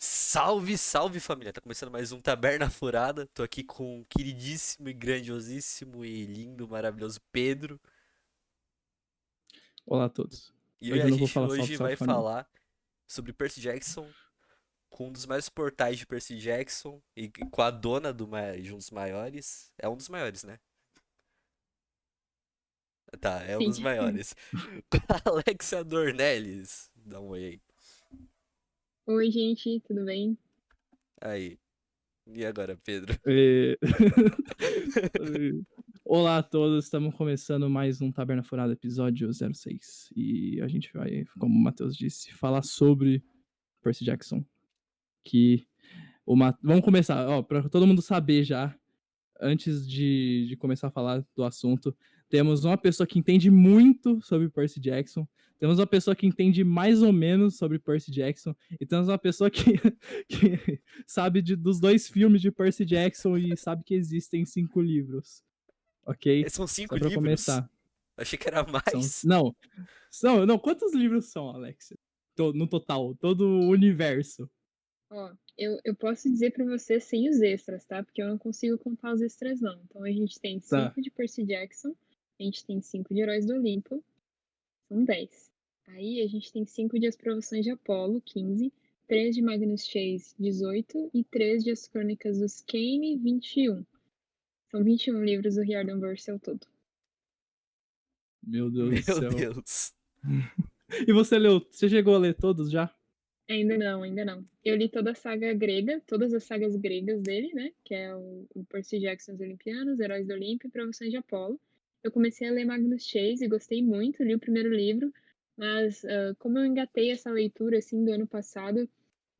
Salve, salve família! Tá começando mais um Taberna Furada. Tô aqui com o queridíssimo e grandiosíssimo e lindo, maravilhoso Pedro. Olá a todos. E Hoje a eu não vou gente falar salve, hoje salve vai família. falar sobre Percy Jackson, com um dos maiores portais de Percy Jackson e com a dona de um dos maiores. É um dos maiores, né? Tá, é um Sim. dos maiores. Alexia Dornelles. Dá um oi aí. Oi, gente, tudo bem? Aí. E agora, Pedro? E- Olá a todos, estamos começando mais um Taberna Furada, episódio 06. E a gente vai, como o Matheus disse, falar sobre Percy Jackson. Que Vamos começar, ó, para todo mundo saber já, antes de começar a falar do assunto, temos uma pessoa que entende muito sobre Percy Jackson, temos uma pessoa que entende mais ou menos sobre Percy Jackson, e temos uma pessoa que, que sabe dos dois filmes de Percy Jackson e sabe que existem 5 livros, ok? São cinco Só pra livros? começar. Achei que era São, mais. não, não, quantos livros são, Alexia? No total, todo o universo. Ó, eu posso dizer pra você sem os extras, tá? Porque eu não consigo contar os extras, não. Então a gente tem Tá. 5 de Percy Jackson, a gente tem 5 de Heróis do Olimpo, são 10. Aí a gente tem 5 de As Provações de Apolo, 15, 3 de Magnus Chase, 18, e 3 de As Crônicas dos Kane, 21. São 21 livros do Riordanverse ao todo. Meu Deus do Meu céu. Deus. E você leu, você chegou a ler todos já? Ainda não, ainda não. Eu li toda a saga grega, todas as sagas gregas dele, né? Que é o Percy Jackson os Olimpianos, Heróis do Olimpo e Provações de Apolo. Eu comecei a ler Magnus Chase e gostei muito, li o primeiro livro, mas como eu engatei essa leitura assim do ano passado,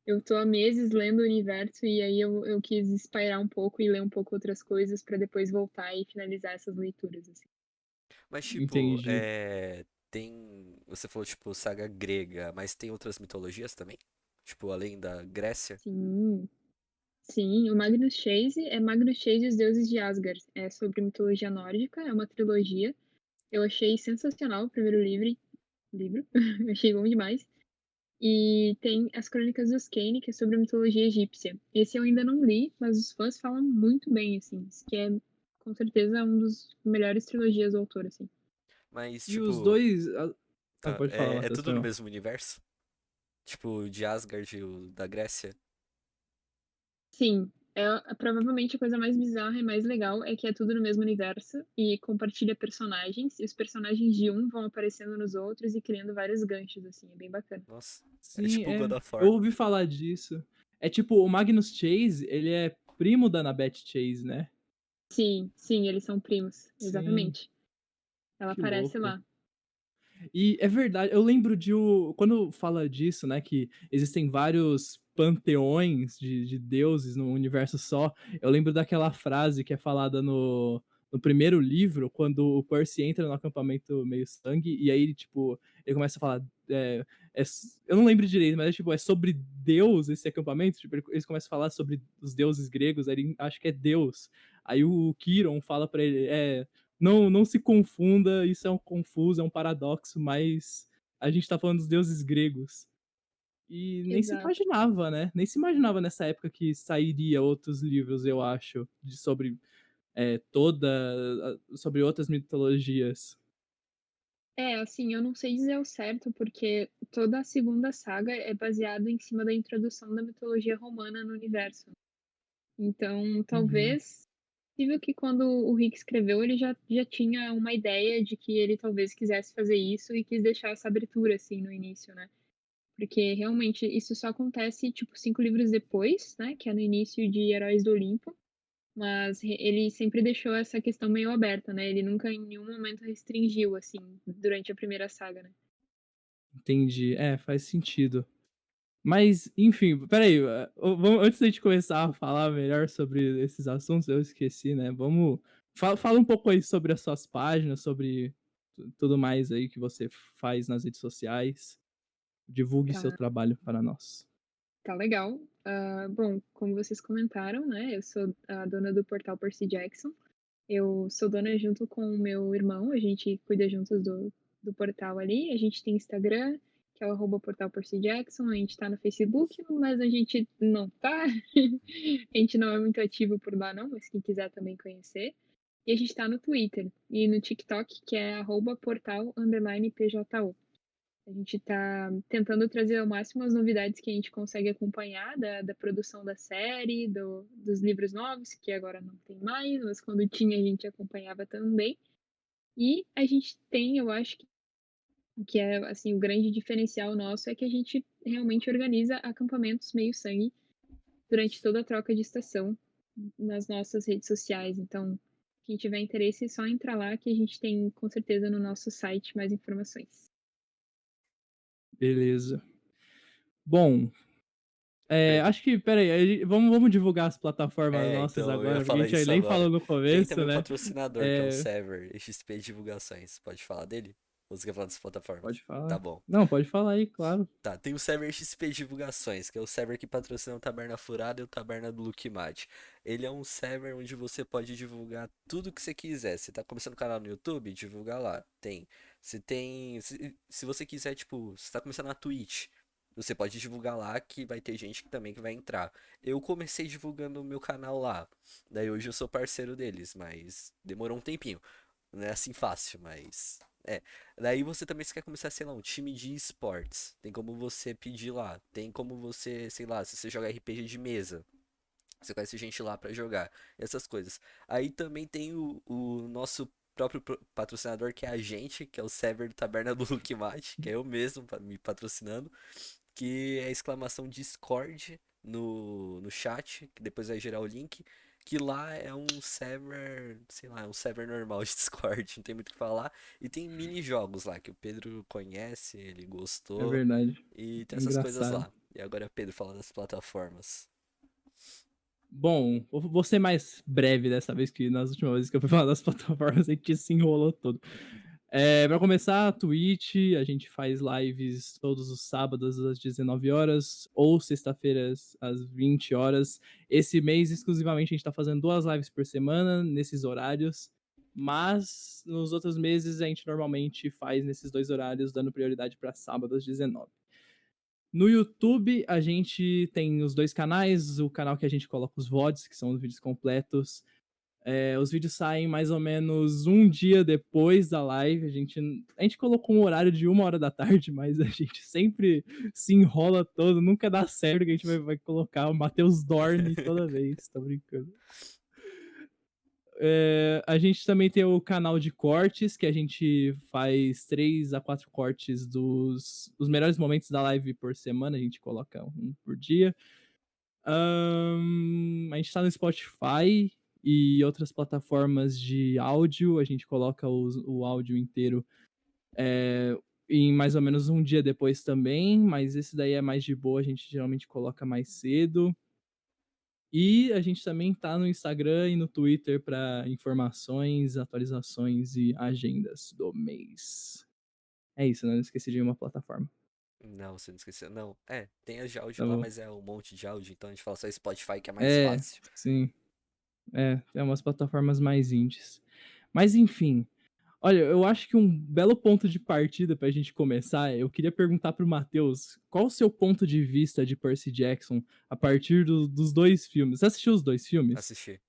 eu tô há meses lendo o universo e aí eu quis espairar um pouco e ler um pouco outras coisas para depois voltar e finalizar essas leituras, assim. Mas, tipo, Entendi. tem. Você falou, tipo, saga grega, mas tem outras mitologias também? Tipo, além da Grécia? Sim, sim, o Magnus Chase é Magnus Chase e os Deuses de Asgard. É sobre mitologia nórdica, é uma trilogia. Eu achei sensacional o primeiro livro. Eu achei bom demais. E tem As Crônicas dos Kane, que é sobre a mitologia egípcia. Esse eu ainda não li, mas os fãs falam muito bem, assim. Diz que é, com certeza, um dos melhores trilogias do autor, assim. Mas, E os tipo, dois. tá, Pode falar, é Matheus, tudo foi no mal. mesmo universo? Tipo, de Asgard e o da Grécia? Sim, provavelmente a coisa mais bizarra e mais legal é que é tudo no mesmo universo e compartilha personagens, e os personagens de um vão aparecendo nos outros e criando vários ganchos, assim, é bem bacana. Nossa, é Sim, tipo God é. of Eu War. ouvi falar disso. É tipo, o Magnus Chase, ele é primo da Annabeth Chase, né? Sim, sim, eles são primos, Sim, exatamente. Ela que aparece louco. lá. E é verdade, eu lembro quando fala disso, né, que existem vários panteões de deuses no universo só, eu lembro daquela frase que é falada no primeiro livro, quando o Percy entra no acampamento meio sangue, e aí, ele, tipo, ele começa a falar, eu não lembro direito, mas tipo, é sobre Deus esse acampamento, tipo, eles começam a falar sobre os deuses gregos, aí ele acha que é Deus, aí o Kiron fala pra ele, não se confunda, isso é um confuso, é um paradoxo, mas a gente tá falando dos deuses gregos. E nem se Exato. imaginava, né? Nem se imaginava nessa época que sairia outros livros, eu acho, sobre sobre outras mitologias. É, assim, eu não sei dizer ao certo, porque toda a segunda saga é baseada em cima da introdução da mitologia romana no universo. Então, Uhum. talvez, possível que quando o Rick escreveu, ele já tinha uma ideia de que ele talvez quisesse fazer isso e quis deixar essa abertura, assim, no início, né? Porque realmente isso só acontece, tipo, 5 livros depois, né? Que é no início de Heróis do Olimpo. Mas ele sempre deixou essa questão meio aberta, né? Ele nunca em nenhum momento restringiu, assim, durante a primeira saga, né? Entendi. É, faz sentido. Mas, enfim, peraí, antes da gente começar a falar melhor sobre esses assuntos, eu esqueci, né? Fala um pouco aí sobre as suas páginas, sobre tudo mais aí que você faz nas redes sociais. Divulgue seu Tá, trabalho para nós. tá legal. Bom, como vocês comentaram, né? Eu sou a dona do portal Percy Jackson. Eu sou dona junto com o meu irmão, a gente cuida juntos do portal ali. A gente tem Instagram, que é o arroba portal Percy Jackson. A gente tá no Facebook, mas a gente não tá. A gente não é muito ativo por lá, não, mas quem quiser também conhecer. E a gente tá no Twitter e no TikTok, que é arroba portal_PJU. A gente tá tentando trazer ao máximo as novidades que a gente consegue acompanhar da produção da série, dos livros novos, que agora não tem mais, mas quando tinha a gente acompanhava também. E a gente tem, eu acho que é assim, o grande diferencial nosso é que a gente realmente organiza acampamentos meio-sangue durante toda a troca de estação nas nossas redes sociais. Então, quem tiver interesse, é só entrar lá que a gente tem com certeza no nosso site mais informações. Beleza. Bom, Bem, acho que, peraí, vamos divulgar as plataformas nossas então, eu ia agora, porque a falar gente isso nem falou agora. no Tem começo, também um né? patrocinador, que é o É, Sever, XP Divulgações. Pode falar dele? Ou você quer falar das plataformas? pode Tá falar. bom. Não, pode falar aí, claro. Tá, tem o Sever XP Divulgações, que é o server que patrocina o Taberna Furada e o Taberna do Luke Mate. Ele é um server onde você pode divulgar tudo que você quiser. Você tá começando um canal no YouTube? Divulga lá. Tem. Se você quiser, tipo, você tá começando na Twitch, você pode divulgar lá que vai ter gente que também que vai entrar. Eu comecei divulgando o meu canal lá. Daí hoje eu sou parceiro deles, mas demorou um tempinho. Não é assim fácil, mas. É. Daí você também se quer começar, sei lá, um time de esportes. Tem como você pedir lá. Tem como você, sei lá, se você joga RPG de mesa. Você conhece gente lá pra jogar. Essas coisas. Aí também tem o nosso próprio patrocinador, que é a gente, que é o Sever do Taberna do Luke Mate, que é eu mesmo me patrocinando. Que é a exclamação Discord no chat, que depois vai gerar o link. Que lá é um server, sei lá, é um server normal de Discord, não tem muito o que falar. E tem mini jogos lá que o Pedro conhece, ele É gostou. verdade. E tem essas coisas Engraçado. lá. E agora Pedro fala das plataformas. Bom, vou ser mais breve dessa vez, que nas últimas vezes que eu fui falar das plataformas a gente se enrolou todo. Pra começar, a Twitch, a gente faz lives todos os sábados às 19 horas ou sexta-feiras às 20 horas. Esse mês, exclusivamente, a gente tá fazendo 2 lives por semana, nesses horários. Mas nos outros meses, a gente normalmente faz nesses 2 horários, dando prioridade para sábado às 19. No YouTube, a gente tem os 2 canais, o canal que a gente coloca os VODs, que são os vídeos completos. Os vídeos saem mais ou menos um dia depois da live. A gente colocou um horário de 1 hora da tarde, mas a gente sempre se enrola todo, nunca dá certo que a gente vai colocar. O Matheus dorme toda vez, tô brincando. A gente também tem o canal de cortes, que a gente faz 3 a 4 cortes dos melhores momentos da live por semana, a gente coloca um por dia. A gente tá no Spotify e outras plataformas de áudio, a gente coloca o áudio inteiro em mais ou menos um dia depois também, mas esse daí é mais de boa, a gente geralmente coloca mais cedo. E a gente também tá no Instagram e no Twitter para informações, atualizações e agendas do mês. É isso, né? Não esqueci de uma plataforma. Não, você não esqueceu. Não, tem as de Tá áudio lá, bom. mas é um monte de áudio, então a gente fala só Spotify que é mais É, fácil. sim. Tem umas plataformas mais indies. Mas enfim, olha, eu acho que um belo ponto de partida pra gente começar, eu queria perguntar pro Matheus, qual o seu ponto de vista de Percy Jackson a partir dos 2 filmes? Você assistiu os 2 filmes? Assistir.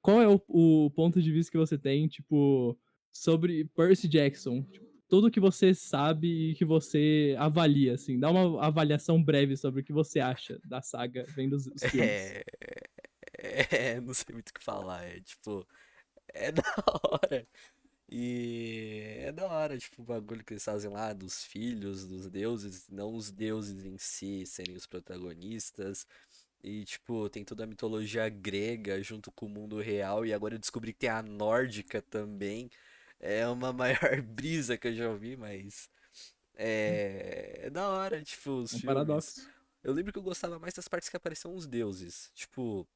Qual é o ponto de vista que você tem, tipo, sobre Percy Jackson? Tipo, tudo que você sabe e que você avalia, assim. Dá uma avaliação breve sobre o que você acha da saga vendo os filmes. É. Não sei muito o que falar. É tipo. É da hora. E é da hora, tipo, o bagulho que eles fazem lá dos filhos, dos deuses, não os deuses em si serem os protagonistas. E, tipo, tem toda a mitologia grega junto com o mundo real. E agora eu descobri que tem a nórdica também. É uma maior brisa que eu já ouvi, mas. É da hora, tipo, os Um filmes. paradoxo. Eu lembro que eu gostava mais das partes que apareciam os deuses. Tipo,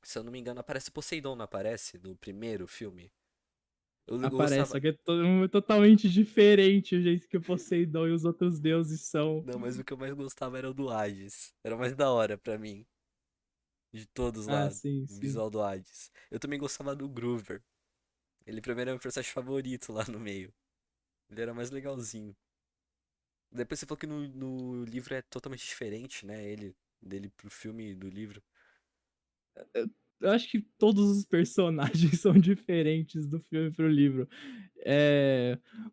se eu não me engano, aparece Poseidon, não aparece? No primeiro filme. Eu Aparece, gostava. só que é totalmente diferente o jeito que o Poseidon e os outros deuses são. Não, mas o que eu mais gostava era o do Hades. Era o mais da hora pra mim. De todos Ah, lá, sim, o sim. visual do Hades. Eu também gostava do Groover. Ele pra mim era meu personagem favorito lá no meio. Ele era mais legalzinho. Depois você falou que no livro é totalmente diferente, né? Dele pro filme do livro. Eu acho que todos os personagens são diferentes do filme pro livro.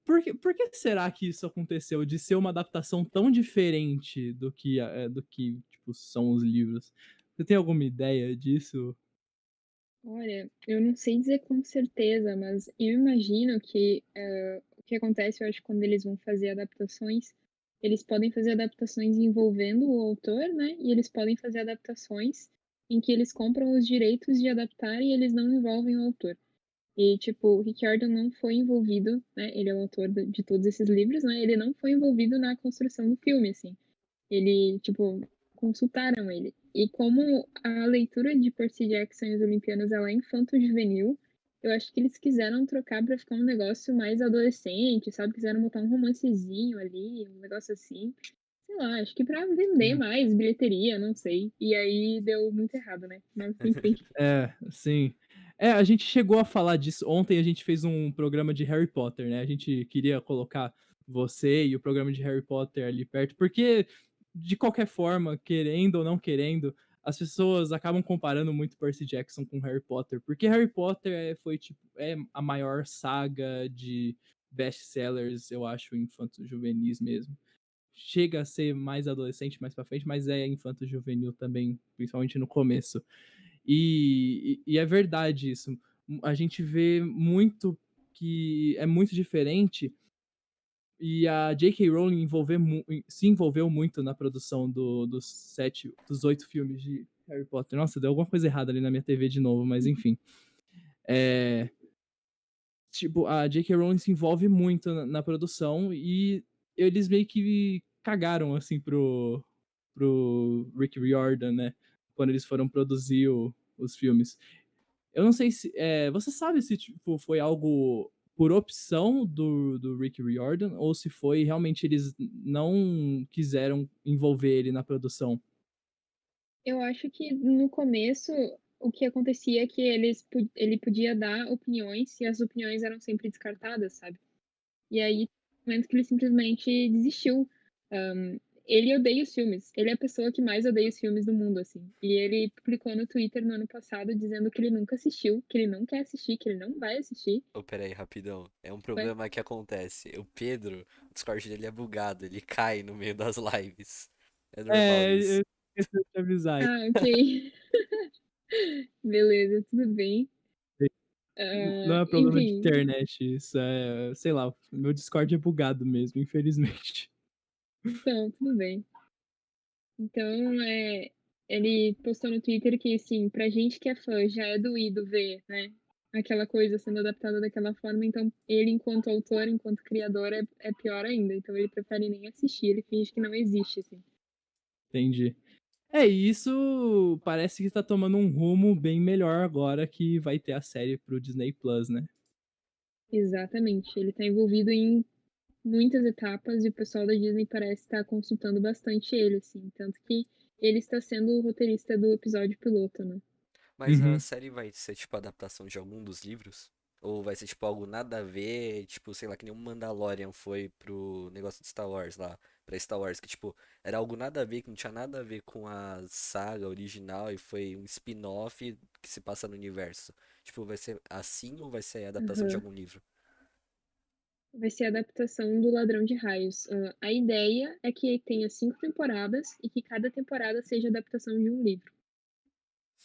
Por que será que isso aconteceu? De ser uma adaptação tão diferente do que tipo, são os livros? Você tem alguma ideia disso? Olha, eu não sei dizer com certeza, mas eu imagino que o que acontece, eu acho, quando eles vão fazer adaptações, eles podem fazer adaptações envolvendo o autor, né? E eles podem fazer adaptações em que eles compram os direitos de adaptar e eles não envolvem o autor. E, tipo, o Rick Riordan não foi envolvido, né? Ele é o autor de todos esses livros, né? Ele não foi envolvido na construção do filme, assim. Ele, tipo, consultaram ele. E como a leitura de Percy Jackson e os Olimpianos ela é infanto-juvenil, eu acho que eles quiseram trocar pra ficar um negócio mais adolescente, sabe? Quiseram botar um romancezinho ali, um negócio assim. Sei lá, acho que pra vender Sim. mais, bilheteria, não sei. E aí deu muito errado, né? Mas enfim. Sim. A gente chegou a falar disso. Ontem a gente fez um programa de Harry Potter, né? A gente queria colocar você e o programa de Harry Potter ali perto, porque, de qualquer forma, querendo ou não querendo, as pessoas acabam comparando muito Percy Jackson com Harry Potter, porque Harry Potter foi tipo, é a maior saga de best-sellers, eu acho, infanto-juvenis mesmo. Chega a ser mais adolescente mais pra frente, mas é infanto-juvenil também, principalmente no começo. E é verdade isso. A gente vê muito que é muito diferente e a J.K. Rowling se envolveu muito na produção dos 8 filmes de Harry Potter. Nossa, deu alguma coisa errada ali na minha TV de novo, mas enfim. É, tipo, a J.K. Rowling se envolve muito na produção e eles meio que cagaram, assim, pro Rick Riordan, né? Quando eles foram produzir os filmes. Eu não sei se. Você sabe se tipo, foi algo por opção do Rick Riordan ou se foi realmente eles não quiseram envolver ele na produção? Eu acho que no começo o que acontecia é que ele podia dar opiniões e as opiniões eram sempre descartadas, sabe? E aí, no momento que ele simplesmente desistiu. Hã, ele odeia os filmes. Ele é a pessoa que mais odeia os filmes do mundo, assim. E ele publicou no Twitter no ano passado dizendo que ele nunca assistiu, que ele não quer assistir, que ele não vai assistir. Ô, pera aí, rapidão. É um Ué? problema que acontece. O Pedro, o Discord dele é bugado, ele cai no meio das lives. É normal Eu isso. esqueci de te avisar. Ah, ok. Beleza, tudo bem. Não é problema de Enfim, internet, isso é, sei lá, meu Discord é bugado mesmo, infelizmente. então, tudo bem. Então, ele postou no Twitter que, assim, pra gente que é fã já é doído ver, né, aquela coisa sendo adaptada daquela forma, então ele enquanto autor, enquanto criador é pior ainda, então ele prefere nem assistir, ele finge que não existe, assim. Entendi. E isso parece que tá tomando um rumo bem melhor agora que vai ter a série pro Disney Plus, né? Exatamente, ele tá envolvido em muitas etapas e o pessoal da Disney parece estar consultando bastante ele, assim, tanto que ele está sendo o roteirista do episódio piloto, né. Mas a Uhum. série vai ser, tipo, adaptação de algum dos livros? Ou vai ser, tipo, algo nada a ver, tipo, sei lá, que nem um Mandalorian foi pro negócio de Star Wars lá, pra Star Wars, que, tipo, era algo nada a ver, que não tinha nada a ver com a saga original e foi um spin-off que se passa no universo. Tipo, vai ser assim ou vai ser adaptação de Aham. algum livro? Vai ser a adaptação do Ladrão de Raios. A ideia é que tenha 5 temporadas e que cada temporada seja adaptação de um livro.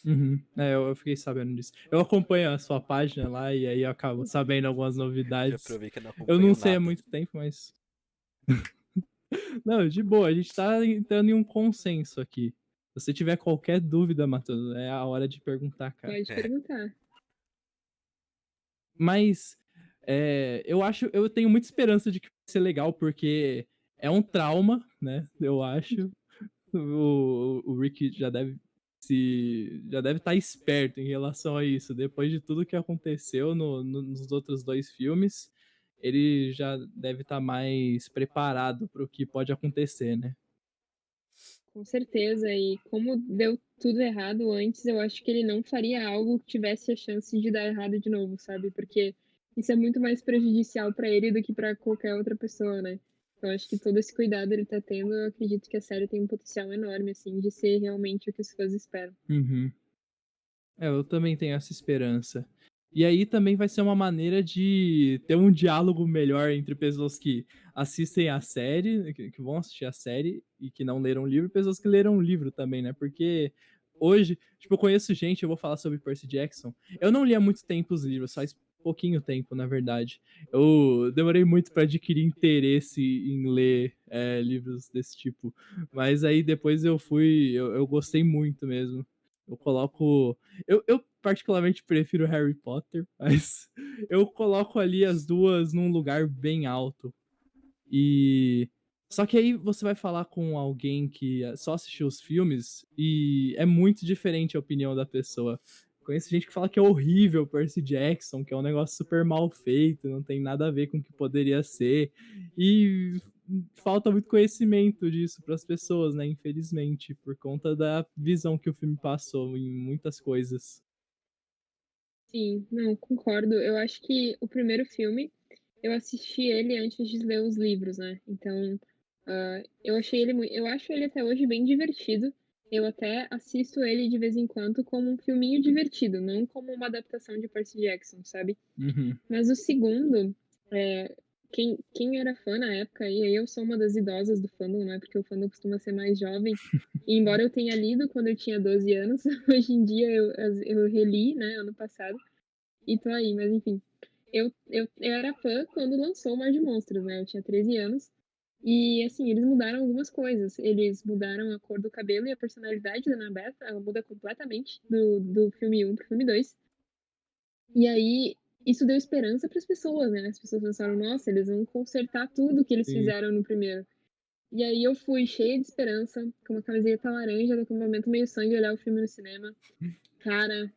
Uhum. Eu fiquei sabendo disso. Eu acompanho a sua página lá e aí eu acabo sabendo algumas Já novidades. provei que eu não Eu não acompanho sei há nada. muito tempo, mas. Não, de boa, a gente tá entrando em um consenso aqui. Se você tiver qualquer dúvida, Matheus, é a hora de perguntar, cara. Pode É. perguntar. Mas eu tenho muita esperança de que vai ser legal, porque é um trauma, né? Eu acho. O Rick já deve estar esperto em relação a isso. Depois de tudo que aconteceu nos outros 2 filmes, ele já deve estar mais preparado para o que pode acontecer, né? Com certeza. E como deu tudo errado antes, eu acho que ele não faria algo que tivesse a chance de dar errado de novo, sabe? Porque isso é muito mais prejudicial pra ele do que pra qualquer outra pessoa, né? Eu acho que todo esse cuidado ele tá tendo, eu acredito que a série tem um potencial enorme, assim, de ser realmente o que os fãs esperam. Uhum. Eu também tenho essa esperança. E aí também vai ser uma maneira de ter um diálogo melhor entre pessoas que assistem a série, que vão assistir a série e que não leram o livro, e pessoas que leram o livro também, né? Porque hoje, tipo, eu conheço gente, eu vou falar sobre Percy Jackson. Eu não li há muito tempo os livros, faz pouquinho tempo, na verdade. Eu demorei muito para adquirir interesse em ler livros desse tipo. Mas aí depois eu gostei muito mesmo. Eu coloco eu particularmente prefiro Harry Potter, mas eu coloco ali as duas num lugar bem alto. E só que aí você vai falar com alguém que só assistiu os filmes e é muito diferente a opinião da pessoa. Conheço gente que fala que é horrível Percy Jackson, que é um negócio super mal feito, não tem nada a ver com o que poderia ser. E falta muito conhecimento disso para as pessoas, né? Infelizmente, por conta da visão que o filme passou em muitas coisas. Sim, não, concordo. Eu acho que o primeiro filme, eu assisti ele antes de ler os livros, né, então, eu achei ele eu acho ele até hoje bem divertido. Eu até assisto ele de vez em quando como um filminho divertido, não como uma adaptação de Percy Jackson, sabe. Uhum. Mas o segundo, quem era fã na época, e aí eu sou uma das idosas do fandom, né, porque o fandom costuma ser mais jovem, e embora eu tenha lido quando eu tinha 12 anos, hoje em dia eu reli, né, ano passado, e tô aí, mas enfim. Eu era fã quando lançou o Mar de Monstros, né, eu tinha 13 anos, e assim, eles mudaram algumas coisas, eles mudaram a cor do cabelo e a personalidade da Annabeth, ela muda completamente do filme 1 pro filme 2. E aí, isso deu esperança para as pessoas, né, as pessoas pensaram: "Nossa, eles vão consertar tudo que eles Sim. fizeram no primeiro". E aí eu fui cheia de esperança, com uma camiseta laranja do Acampamento Meio Sangue, olhar o filme no cinema. Cara,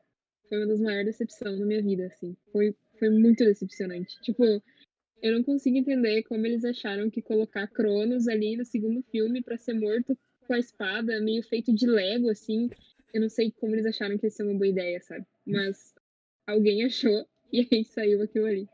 foi uma das maiores decepção da minha vida, assim. Foi muito decepcionante. Tipo, eu não consigo entender como eles acharam que colocar Cronos ali no segundo filme pra ser morto com a espada, meio feito de Lego, assim, eu não sei como eles acharam que ia ser uma boa ideia, sabe. Mas alguém achou, e aí saiu aquilo ali.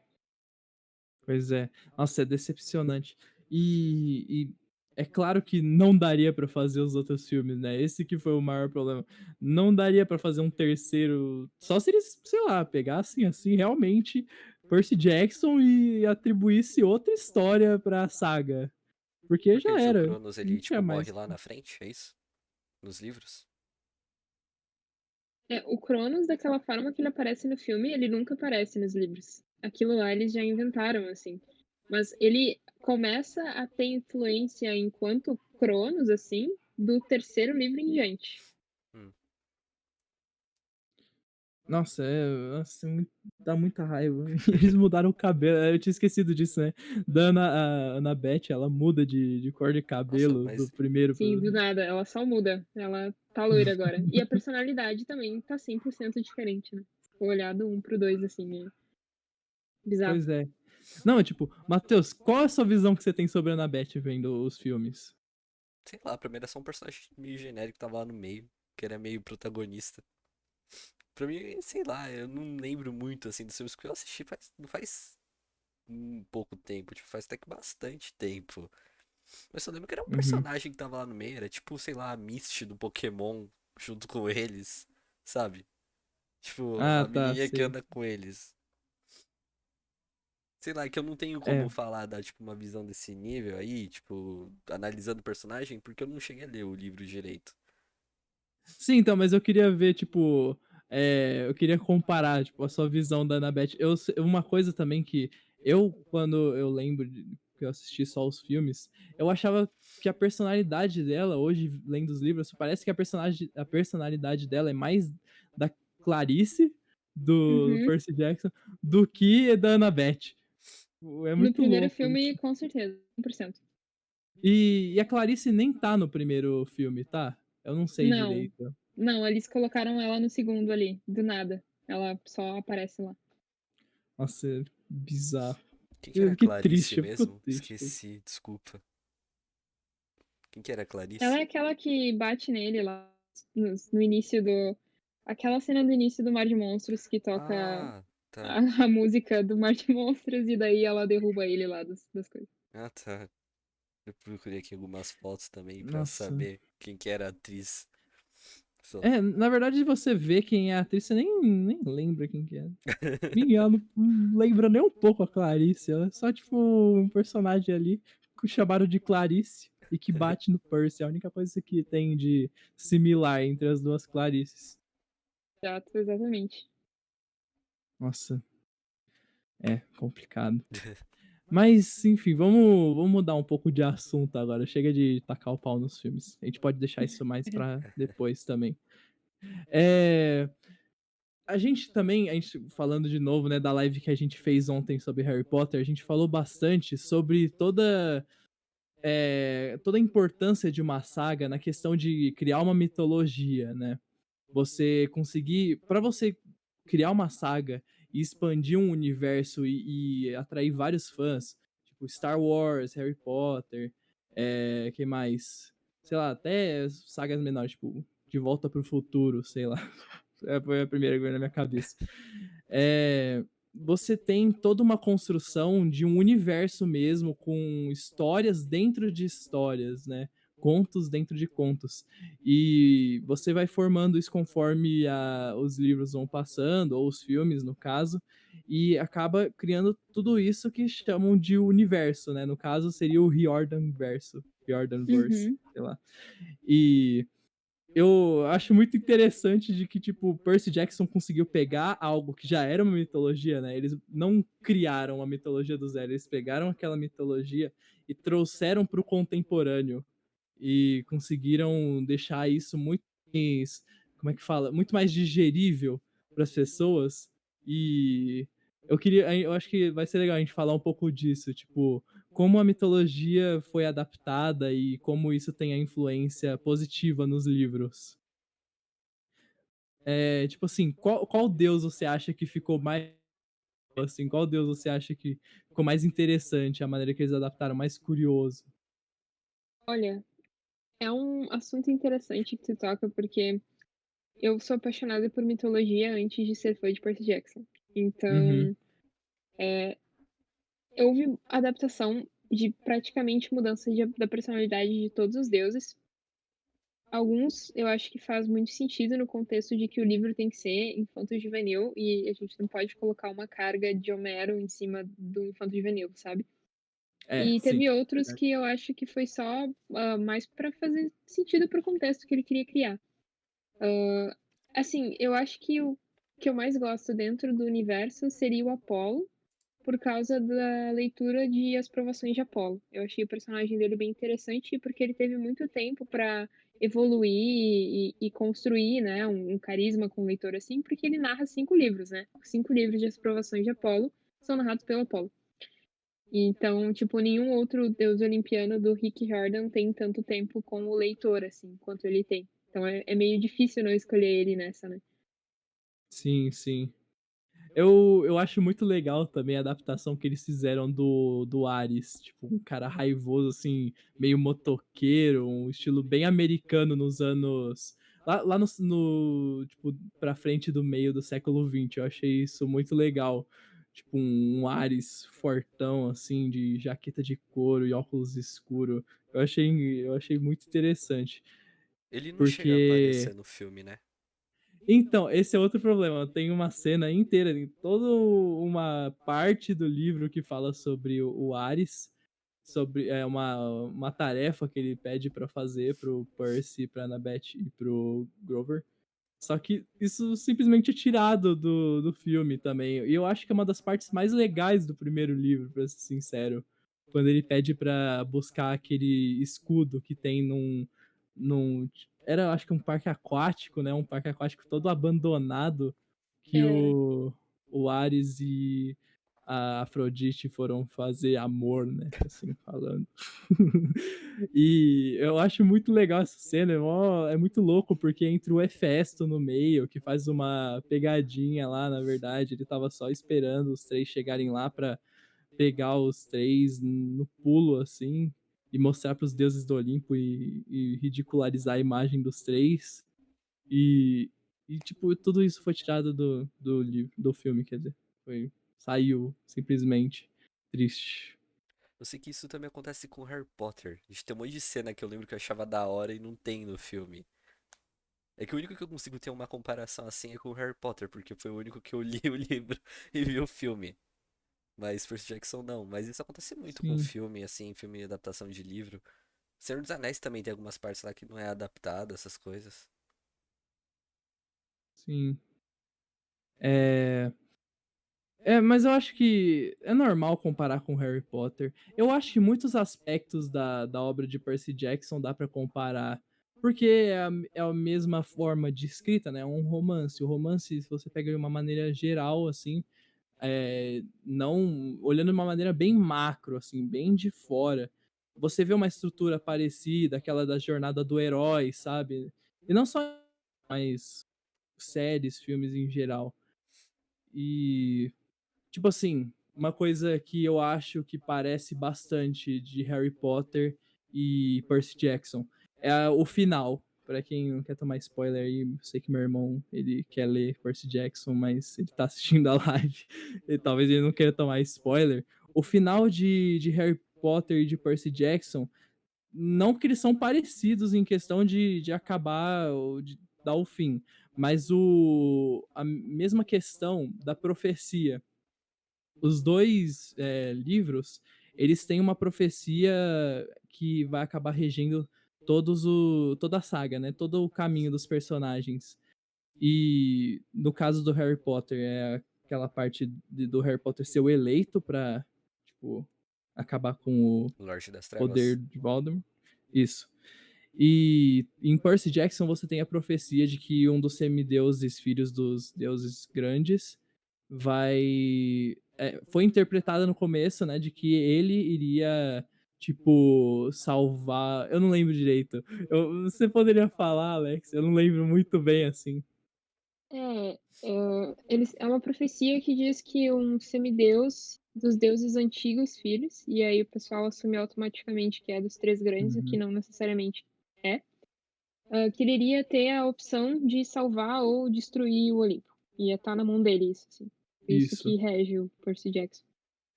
Pois é. Nossa, é decepcionante. E é claro que não daria pra fazer os outros filmes, né, esse que foi o maior problema. Não daria pra fazer um terceiro só se eles, sei lá, pegassem, assim, realmente Percy Jackson e atribuísse outra história pra saga, porque Porque já o era, Cronos, não ele, tinha tipo, morre mais. lá na frente, é isso? Nos livros? É, o Cronos, daquela forma que ele aparece no filme, ele nunca aparece nos livros. Aquilo lá eles já inventaram, assim. Mas ele começa a ter influência enquanto Cronos, assim, do terceiro livro em diante. Hum. Nossa, nossa, dá muita raiva. Eles mudaram o cabelo, eu tinha esquecido disso, né. A Annabeth, ela muda de cor de Nossa, cabelo do mas primeiro Sim, pro do nada, ela só muda. Ela tá loira agora. E a personalidade também tá 100% diferente, né? Se for olhar do 1 pro 2, assim, é bizarro. pois é. Não, tipo, Matheus, qual é a sua visão que você tem sobre a Annabeth vendo os filmes? sei lá, pra mim era só um personagem meio genérico que tava lá no meio, que era meio protagonista. Pra mim, sei lá, eu não lembro muito assim dos filmes que eu assisti não faz pouco tempo, tipo, faz até que bastante tempo. Mas eu lembro que era um Uhum. personagem que tava lá no meio, era tipo, sei lá, a Misty do Pokémon junto com eles, sabe? Tipo, Ah, a tá, menininha que sei. anda com eles. Sei lá, é que eu não tenho como É. falar, dar, tipo, uma visão desse nível aí, tipo, analisando o personagem, porque eu não cheguei a ler o livro direito. Sim, então, mas eu queria ver, tipo, eu queria comparar, tipo, a sua visão da Annabeth. Uma coisa também que quando eu lembro que eu assisti só os filmes, eu achava que a personalidade dela, hoje, lendo os livros, parece que a personalidade dela é mais da Clarice, do Uhum. Percy Jackson, do que da Annabeth. É No muito primeiro louco filme, isso. com certeza, 100%. E a Clarice nem tá no primeiro filme, tá? Eu não sei Não, direito. não, eles colocaram ela no segundo ali, do nada. Ela só aparece lá. Nossa, é bizarro. Quem que Eu era a fiquei Clarice triste, eu fico mesmo? triste. Esqueci, desculpa. Quem que era a Ela Clarice? é aquela que bate nele lá no início do. Aquela cena do início do Mar de Monstros que toca Ah, tá. a música do Mar de Monstros e daí ela derruba ele lá das coisas. Ah, tá. Eu procurei aqui algumas fotos também pra Nossa. saber quem que era a atriz. Só- É, na verdade, você vê quem é a atriz, você nem lembra quem que é. Mim, ela não lembra nem um pouco a Clarice. Ela é só, tipo, um personagem ali que chamaram de Clarice e que bate no Percy. É a única coisa que tem de similar entre as duas Clarices. Exato, exatamente. Nossa, é complicado. Mas, enfim, vamos mudar um pouco de assunto agora. Chega de tacar o pau nos filmes. A gente pode deixar isso mais pra depois também. É, a gente falando de novo, né, da live que a gente fez ontem sobre Harry Potter, a gente falou bastante sobre toda a importância de uma saga na questão de criar uma mitologia, né? Você conseguir, para você criar uma saga e expandir um universo e atrair vários fãs, tipo Star Wars, Harry Potter, que mais? Sei lá, até sagas menores, tipo De Volta pro Futuro, sei lá. Foi a primeira que veio na minha cabeça. É, você tem toda uma construção de um universo mesmo, com histórias dentro de histórias, né? Contos dentro de contos. E você vai formando isso conforme os livros vão passando, ou os filmes, no caso, e acaba criando tudo isso que chamam de universo, né? No caso, seria o Riordanverse, Uhum. sei lá. E eu acho muito interessante de que, tipo, Percy Jackson conseguiu pegar algo que já era uma mitologia, né? Eles não criaram a mitologia do zero, eles pegaram aquela mitologia e trouxeram para o contemporâneo e conseguiram deixar isso muito mais, como é que fala? Muito mais digerível para as pessoas. E eu acho que vai ser legal a gente falar um pouco disso, tipo, como a mitologia foi adaptada e como isso tem a influência positiva nos livros. Tipo assim, qual deus você acha que ficou mais assim, qual deus você acha que ficou mais interessante, a maneira que eles adaptaram, mais curioso? Olha, é um assunto interessante que tu toca, porque eu sou apaixonada por mitologia antes de ser fã de Percy Jackson. Uhum. Então, houve adaptação de praticamente mudança da personalidade de todos os deuses. Alguns eu acho que faz muito sentido no contexto de que o livro tem que ser infanto-juvenil e a gente não pode colocar uma carga de Homero em cima do infanto-juvenil, sabe? É, E sim, teve outros verdade. que eu acho que foi só, mais para fazer sentido para o contexto que ele queria criar. Assim, eu acho que o que eu mais gosto dentro do universo seria o Apollo, por causa da leitura de As Provações de Apolo. Eu achei o personagem dele bem interessante, porque ele teve muito tempo para evoluir e construir, né, um carisma com o leitor, assim, porque ele narra 5 livros, né? Os 5 livros de As Provações de Apolo são narrados pelo Apolo. Então, tipo, nenhum outro deus olimpiano do Rick Riordan tem tanto tempo com o leitor, assim, quanto ele tem. Então é meio difícil não escolher ele nessa, né? Sim, sim. Eu acho muito legal também a adaptação que eles fizeram do Ares, tipo, um cara raivoso, assim, meio motoqueiro, um estilo bem americano nos anos. Lá tipo, pra frente do meio do século XX. Eu achei isso muito legal. Tipo, um Ares fortão, assim, de jaqueta de couro e óculos escuro. Eu achei muito interessante. Ele não chega a Porque aparecer no filme, né? então, esse é outro problema. Tem uma cena inteira, tem toda uma parte do livro que fala sobre o Ares, sobre uma tarefa que ele pede pra fazer pro Percy, pra Annabeth e pro Grover. Só que isso simplesmente é tirado do filme também. E eu acho que é uma das partes mais legais do primeiro livro, pra ser sincero. Quando ele pede pra buscar aquele escudo que tem num. Era, acho que um parque aquático, né? Um parque aquático todo abandonado que Era. o Ares e a Afrodite foram fazer amor, né? Assim falando. E eu acho muito legal essa cena, é muito louco, porque entra o Hefesto no meio, que faz uma pegadinha lá, na verdade. Ele tava só esperando os três chegarem lá pra pegar os três no pulo, assim, e mostrar pros deuses do Olimpo e ridicularizar a imagem dos três. E, tipo, tudo isso foi tirado do filme, quer dizer. Saiu simplesmente triste. Eu sei que isso também acontece com Harry Potter. A gente tem um monte de cena que eu lembro que eu achava da hora e não tem no filme. É que o único que eu consigo ter uma comparação assim é com o Harry Potter, porque foi o único que eu li o livro e vi o filme. Mas Percy Jackson não. Mas isso acontece muito com Sim, filme, assim, filme de adaptação de livro. Senhor dos Anéis também tem algumas partes lá que não é adaptado, essas coisas. sim. É, mas eu acho que é normal comparar com Harry Potter. Eu acho que muitos aspectos da obra de Percy Jackson dá pra comparar, porque é a mesma forma de escrita, né? É um romance. O romance, se você pega de uma maneira geral, assim, não olhando de uma maneira bem macro, assim, bem de fora, você vê uma estrutura parecida, aquela da jornada do herói, sabe? E não só, mas séries, filmes em geral. E tipo assim, uma coisa que eu acho que parece bastante de Harry Potter e Percy Jackson é o final. Pra quem não quer tomar spoiler aí, eu sei que meu irmão, ele quer ler Percy Jackson, mas ele tá assistindo a live e talvez ele não queira tomar spoiler. O final de Harry Potter e de Percy Jackson, não que eles são parecidos em questão de acabar ou de dar o fim, mas a mesma questão da profecia. Os dois livros, eles têm uma profecia que vai acabar regendo toda a saga, né? Todo o caminho dos personagens. E no caso do Harry Potter, é aquela parte do Harry Potter ser o eleito pra, tipo, acabar com o Lorde das poder Trevas. de Voldemort. Isso. E em Percy Jackson você tem a profecia de que um dos semideuses, filhos dos deuses grandes, foi interpretada no começo, né, de que ele iria, tipo, salvar. Eu não lembro direito. Você poderia falar, Alex? Eu não lembro muito bem assim. É uma profecia que diz que um semideus dos deuses antigos filhos, e aí o pessoal assume automaticamente que é dos três grandes, o que Uhum. não necessariamente é, que ele iria ter a opção de salvar ou destruir o Olimpo. Ia estar na mão dele isso, assim. Isso Isso. que rege o Percy Jackson.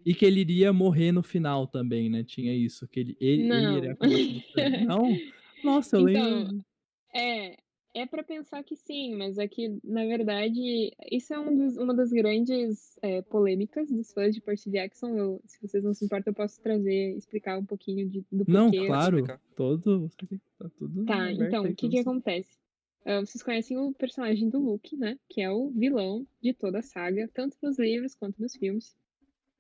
E que ele iria morrer no final também, né? Tinha isso, que ele iria Não. acabar se destruindo. Não? Nossa, eu lembro. Então, É, é para pensar que sim, mas é que, na verdade, isso é uma das grandes polêmicas dos fãs de Percy Jackson. Se vocês não se importam, eu posso explicar um pouquinho do Não, porquê. Pode claro. explicar. Tá tudo Tá, aberto então, aí o pra que que você. acontece? Vocês conhecem o personagem do Luke, né? Que é o vilão de toda a saga, tanto nos livros quanto nos filmes.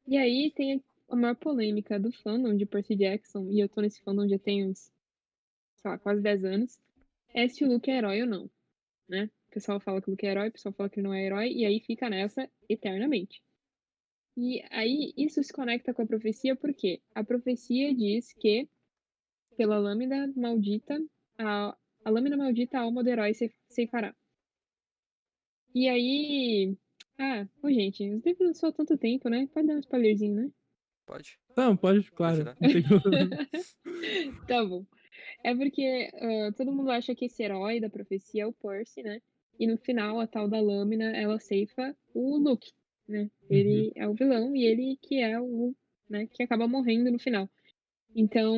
E aí tem a maior polêmica do fandom de Percy Jackson, e eu tô nesse fandom já tem uns, sei lá, quase 10 anos, é se o Luke é herói ou não, né? O pessoal fala que o Luke é herói, o pessoal fala que ele não é herói, e aí fica nessa eternamente. E aí isso se conecta com a profecia, porque a profecia diz que, pela lâmina maldita, a lâmina maldita, a alma do herói ceifará. E aí. Ah, ô gente, os livros não são há tanto tempo, né? Pode dar um spoilerzinho, né? Pode? Não, pode, Pode claro. dar. Não tem problema. Tá bom. É porque todo mundo acha que esse herói da profecia é o Percy, né? E no final, a tal da lâmina, ela ceifa o Luke, né? Uhum. Ele é o vilão e ele que é o, né, que acaba morrendo no final. Então,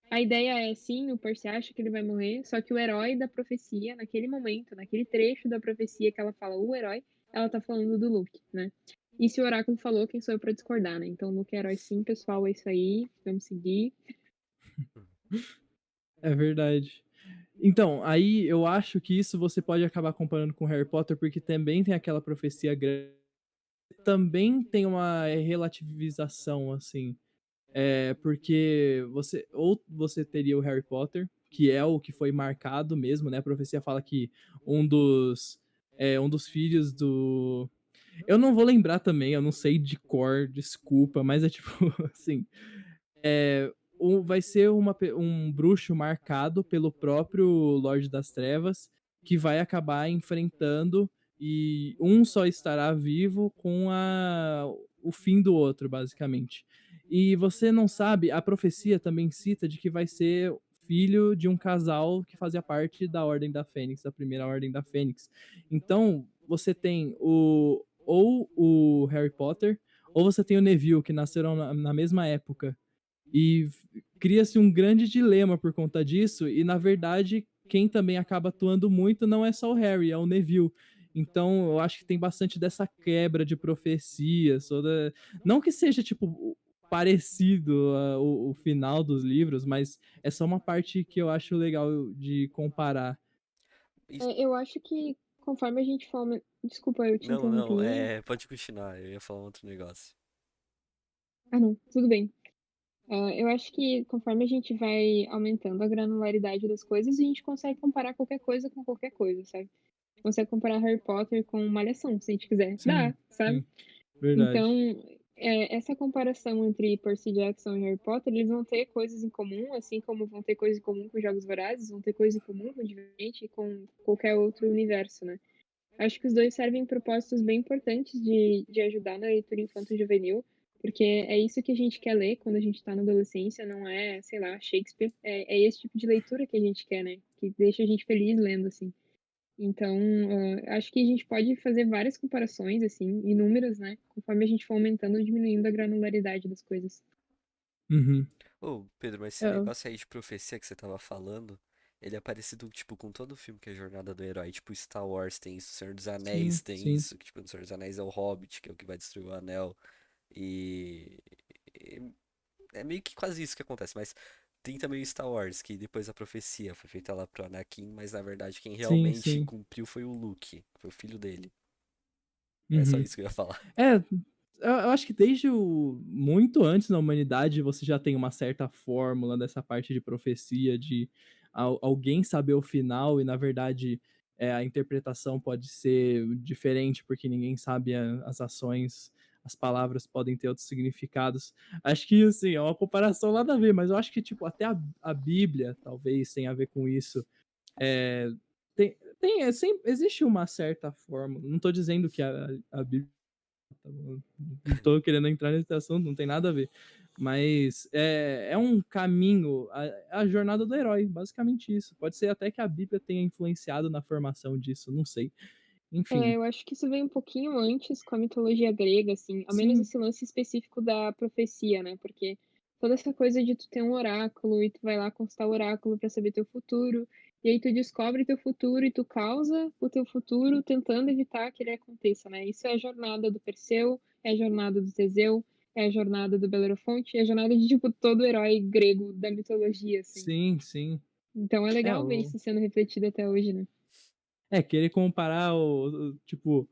a ideia é sim, o Percy acha que ele vai morrer, só que o herói da profecia, naquele momento, naquele trecho da profecia que ela fala o herói, ela tá falando do Luke, né? E se o oráculo falou, quem sou eu pra discordar, né? Então, o Luke é herói sim, pessoal, é isso aí, vamos seguir. É verdade. Então, aí eu acho que isso você pode acabar comparando com Harry Potter, porque também tem aquela profecia grande, também tem uma relativização, assim. Porque você teria o Harry Potter, que é o que foi marcado mesmo, né? A profecia fala que um dos filhos do. Eu não vou lembrar também, eu não sei de cor, desculpa, mas é tipo assim. Vai ser um bruxo marcado pelo próprio Lorde das Trevas, que vai acabar enfrentando, e um só estará vivo com o fim do outro, basicamente. E você não sabe, a profecia também cita de que vai ser filho de um casal que fazia parte da Ordem da Fênix, da primeira Ordem da Fênix. Então, você tem ou o Harry Potter ou você tem o Neville, que nasceram na mesma época, e cria-se um grande dilema por conta disso, e na verdade, quem também acaba atuando muito não é só o Harry, é o Neville. Então, eu acho que tem bastante dessa quebra de profecias, toda. Não que seja, tipo, parecido o final dos livros, mas é só uma parte que eu acho legal de comparar. Isso- É, eu acho que conforme a gente for desculpa, eu te Não, não, interrompi. pode continuar, eu ia falar um outro negócio. Ah, não, tudo bem. Eu acho que conforme a gente vai aumentando a granularidade das coisas, a gente consegue comparar qualquer coisa com qualquer coisa, sabe. Consegue comparar Harry Potter com Malhação, se a gente quiser. Sim, Dá, sabe. sim, verdade. Então, essa comparação entre Percy Jackson e Harry Potter, eles vão ter coisas em comum, assim como vão ter coisas em comum com Jogos Vorazes, vão ter coisas em comum com Divergente e com qualquer outro universo, né. Acho que os 2 servem propósitos bem importantes de ajudar na leitura infanto-juvenil, porque é isso que a gente quer ler quando a gente tá na adolescência, não é, sei lá, Shakespeare, é esse tipo de leitura que a gente quer, né, que deixa a gente feliz lendo, assim. Então, acho que a gente pode fazer várias comparações, assim, inúmeras, né, conforme a gente for aumentando ou diminuindo a granularidade das coisas. Uhum. Ô, Pedro, mas esse É, negócio aí de profecia que você tava falando, ele é parecido, tipo, com todo filme que é a Jornada do Herói. Tipo, Star Wars tem isso, Senhor dos sim, Anéis tem sim. isso, que, tipo, no Senhor dos Anéis é o Hobbit, que é o que vai destruir o Anel. E... e é meio que quase isso que acontece, mas tem também o Star Wars, que depois a profecia foi feita lá pro Anakin, mas na verdade quem Sim, realmente sim. cumpriu foi o Luke, foi o filho dele. É só Uhum. isso que eu ia falar. É, eu acho que desde o muito antes na humanidade você já tem uma certa fórmula dessa parte de profecia, de alguém saber o final e na verdade, a interpretação pode ser diferente, porque ninguém sabe as ações, as palavras podem ter outros significados. Acho que, assim, é uma comparação nada a ver, mas eu acho que, tipo, até a Bíblia talvez tenha a ver com isso. Eh, existe uma certa fórmula, não tô dizendo que a Bíblia tá bom. Não tô querendo entrar nesse assunto, não tem nada a ver. Mas é um caminho, a jornada do herói, basicamente isso. Pode ser até que a Bíblia tenha influenciado na formação disso, não sei. Enfim, Eu acho que isso veio um pouquinho antes com a mitologia grega, assim, ao menos sim, esse lance específico da profecia, né, porque toda essa coisa de tu ter um oráculo e tu vai lá consultar o oráculo pra saber teu futuro, e aí tu descobre teu futuro e tu causa o teu futuro tentando evitar que ele aconteça, né. Isso é a jornada do Perseu, é a jornada do Teseu, é a jornada do Belerofonte, é a jornada de, tipo, todo herói grego da mitologia, assim. sim, sim. Então é É, legal ver o isso sendo refletido até hoje, né. querer comparar tipo,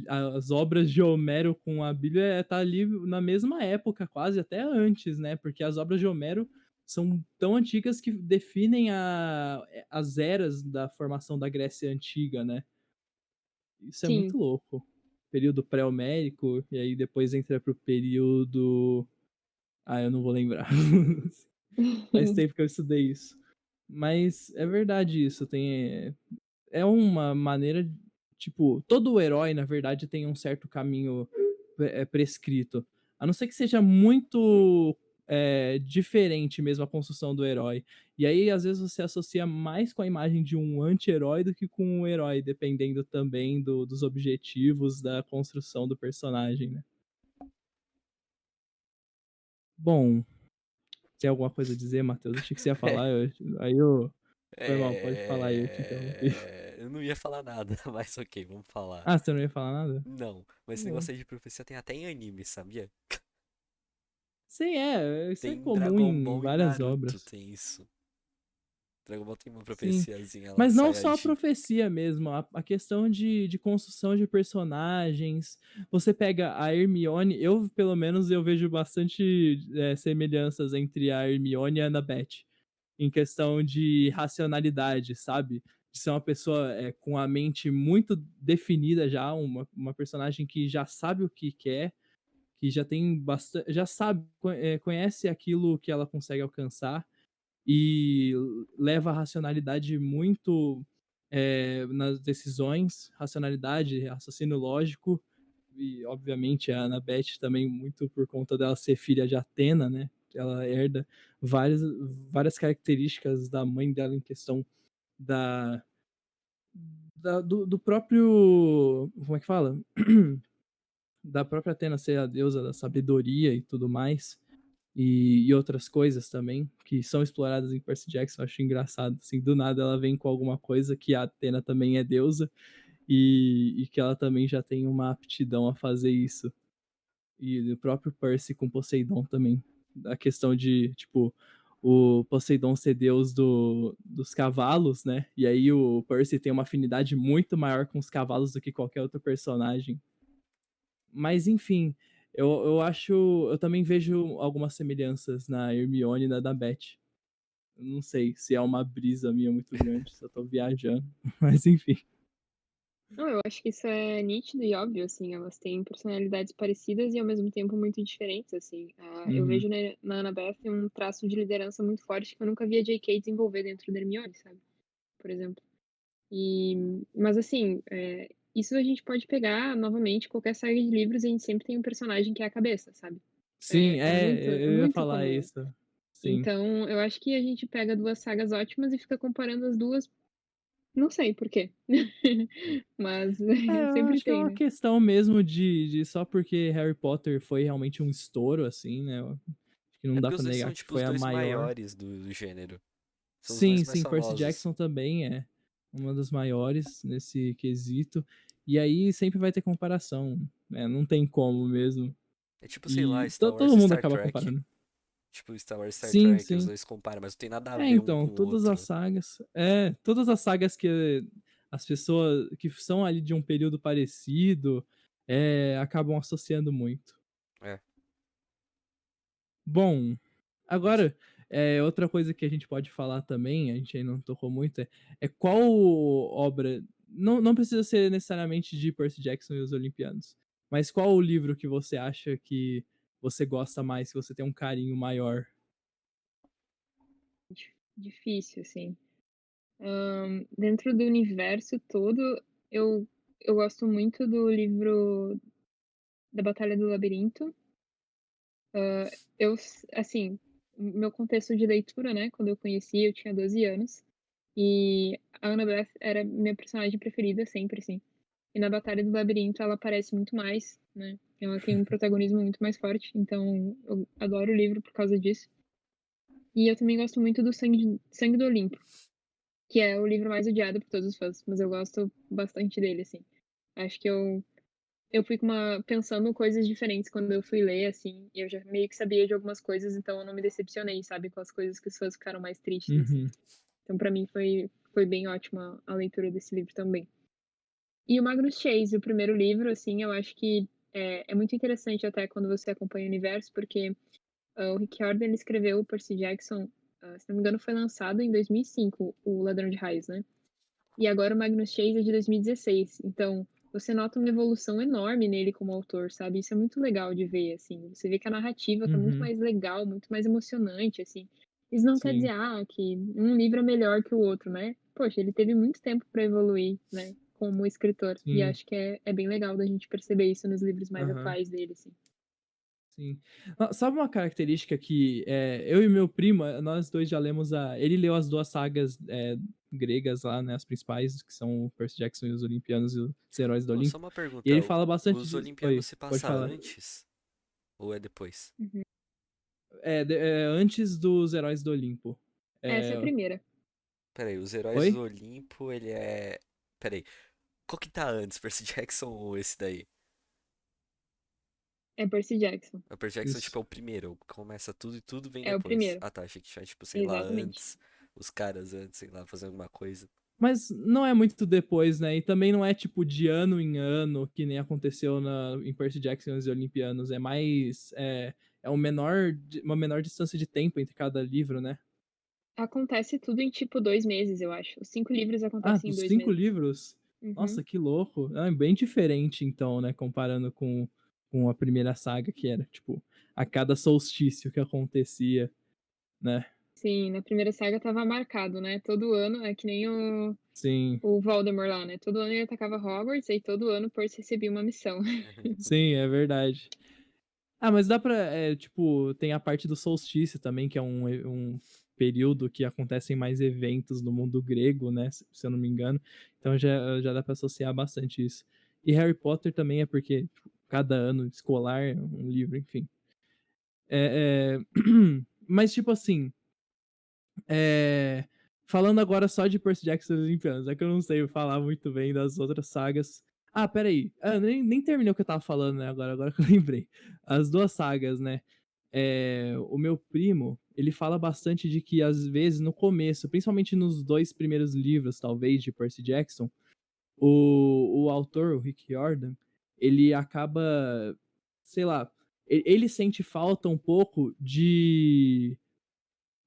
as obras de Homero com a Bíblia tá ali na mesma época, quase até antes, né, porque as obras de Homero são tão antigas que definem as eras da formação da Grécia Antiga, né. Isso é Sim. muito louco. Período pré-homérico, e aí depois entra para o período eu não vou lembrar. Faz tempo que eu estudei isso. Mas é verdade isso, é uma maneira, tipo, todo herói, na verdade, tem um certo caminho prescrito. A não ser que seja muito diferente mesmo a construção do herói. E aí, às vezes, você associa mais com a imagem de um anti-herói do que com um herói, dependendo também dos objetivos da construção do personagem, né? Bom, tem alguma coisa a dizer, Matheus? Achei que você ia falar, aí eu. Foi mal, pode falar aí, eu te interrompi. Eu não ia falar nada, mas ok, vamos falar. Ah, você não ia falar nada? Não, mas esse Bom. negócio aí de profecia tem até em anime, sabia? Sim, isso é Tem comum Dragon em Ball e várias Naruto, obras. tem isso. Dragon Ball tem uma Sim. profeciazinha lá Mas do não só a Saiyajin. profecia mesmo, a questão de construção de personagens. Você pega a Hermione, eu pelo menos eu vejo bastante semelhanças entre a Hermione e a Annabeth, em questão de racionalidade, sabe? De ser uma pessoa com a mente muito definida já, uma personagem que já sabe o que quer, que já tem bastante, já sabe, conhece aquilo que ela consegue alcançar e leva a racionalidade muito nas decisões, racionalidade, raciocínio lógico, e obviamente a Annabeth também muito por conta dela ser filha de Atena, né? Ela herda várias, várias características da mãe dela em questão da, do próprio. Como é que fala? da própria Athena ser a deusa da sabedoria e tudo mais, e outras coisas também, que são exploradas em Percy Jackson, eu acho engraçado, assim, do nada ela vem com alguma coisa que a Athena também é deusa, e que ela também já tem uma aptidão a fazer isso. E o próprio Percy com Poseidon também. A questão de, tipo, o Poseidon ser deus dos cavalos, né? E aí o Percy tem uma afinidade muito maior com os cavalos do que qualquer outro personagem. Mas enfim, eu acho. Eu também vejo algumas semelhanças na Hermione e na da Beth. Eu não sei se é uma brisa minha muito grande, se eu tô viajando. Mas enfim. Não, eu acho que isso é nítido e óbvio, assim, elas têm personalidades parecidas e ao mesmo tempo muito diferentes, assim. Eu Uhum. vejo na Annabeth um traço de liderança muito forte que eu nunca vi a J.K. desenvolver dentro da Hermione, sabe? Por exemplo. Mas assim, isso a gente pode pegar novamente qualquer saga de livros e a gente sempre tem um personagem que é a cabeça, sabe? Sim, É eu ia muito falar comum. isso. Sim. Então, eu acho que a gente pega duas sagas ótimas e fica comparando as duas, não sei por quê. Mas Eu sempre acho que é tem, uma né? questão mesmo de só porque Harry Potter foi realmente um estouro, assim, né? Eu acho que não É dá porque pra os dois negar são, que tipo, os foi a dois maior. maiores do gênero. São os dois Sim, mais sim, Percy famosos. Jackson também é uma das maiores nesse quesito. E aí sempre vai ter comparação, né? Não tem como mesmo. É tipo, sei lá, E Star Wars todo e mundo Star acaba Trek. comparando. Tipo, Star Wars e Star Sim, Trek, os sim. dois comparam, mas não tem nada a É, ver um então, com o outro. todas as sagas que as pessoas que são ali de um período parecido, acabam associando muito. É. Bom, agora, outra coisa que a gente pode falar também, a gente aí não tocou muito, é qual obra, não precisa ser necessariamente de Percy Jackson e os Olimpianos, mas qual o livro que você acha que você gosta mais, que você tem um carinho maior? Difícil, assim. Dentro do universo todo, eu, eu gosto muito do livro da Batalha do Labirinto. Assim, meu contexto de leitura, né? Quando eu conheci, eu tinha 12 anos. E a Annabeth era minha personagem preferida, sempre, assim. E na Batalha do Labirinto ela aparece muito mais, né? Ela tem um protagonismo muito mais forte, então eu adoro o livro por causa disso. E eu também gosto muito do Sangue do Olimpo, que é o livro mais odiado por todos os fãs, mas eu gosto bastante dele, assim. Acho que eu fui pensando coisas diferentes quando eu fui ler, assim, e eu já meio que sabia de algumas coisas, então eu não me decepcionei, sabe, com as coisas que os fãs ficaram mais tristes, assim. Uhum, Então, pra mim, foi bem ótima a leitura desse livro também. E o Magnus Chase, o primeiro livro, assim, eu acho que é muito interessante até quando você acompanha o universo, porque o Rick Riordan, ele escreveu o Percy Jackson, se não me engano, foi lançado em 2005, o Ladrão de Raios, né? E agora o Magnus Chase é de 2016. Então, você nota uma evolução enorme nele como autor, sabe? Isso é muito legal de ver, assim. Você vê que a narrativa tá muito uhum, mais legal, muito mais emocionante, assim. Isso não quer dizer, sim, que um livro é melhor que o outro, né? Poxa, ele teve muito tempo para evoluir, né? Como escritor. E sim, acho que é bem legal da gente perceber isso nos livros mais aham. atuais dele, assim. Sim. Sabe uma característica que eu e meu primo, nós dois já lemos ele leu as duas sagas gregas lá, né, as principais, que são o Percy Jackson e os Olimpianos e os Heróis do Oh, só Olimpo, uma e pergunta. ele fala bastante Os disso. Olimpianos Oi, se pode passa falar. antes ou é depois? Uhum. Antes dos Heróis do Olimpo. Essa é a É, primeira. Peraí, os Heróis do oi? Olimpo, ele é. Peraí, qual que tá antes, Percy Jackson ou esse daí? É Percy Jackson. O Percy Jackson, tipo, Isso. é o primeiro. Começa tudo e tudo vem É o depois. primeiro. Ah, tá. Achei que tinha, tipo, sei lá, Exatamente. antes. Os caras antes, sei lá, fazendo alguma coisa. Mas não é muito depois, né? E também não é tipo de ano em ano, que nem aconteceu em Percy Jackson e os Olimpianos. É mais. Uma menor distância de tempo entre cada livro, né? Acontece tudo em tipo 2 meses, eu acho. Os 5 livros Ah, acontecem em os dois 5 meses. livros? Uhum. Nossa, que louco. É bem diferente, então, né? Comparando com a primeira saga, que era, tipo, a cada solstício que acontecia, né? Sim, na primeira saga tava marcado, né? Todo ano, é que nem Sim, o Voldemort lá, né? Todo ano ele atacava Hogwarts e todo ano Percy recebia uma missão. sim, é verdade. Ah, mas dá pra. Tipo, tem a parte do solstício também, que é um período que acontecem mais eventos no mundo grego, né? Se eu não me engano. Então já dá pra associar bastante isso. E Harry Potter também é porque, tipo, cada ano escolar, um livro, enfim. É, mas, tipo assim, é, falando agora só de Percy Jackson e os Olimpianos, é que eu não sei falar muito bem das outras sagas. Ah, peraí. Nem terminei o que eu tava falando, né? Agora que eu lembrei. As duas sagas, né? O meu primo, ele fala bastante de que às vezes no começo, principalmente nos dois primeiros livros, talvez, de Percy Jackson, o autor, o Rick Riordan, ele acaba, sei lá, ele sente falta um pouco de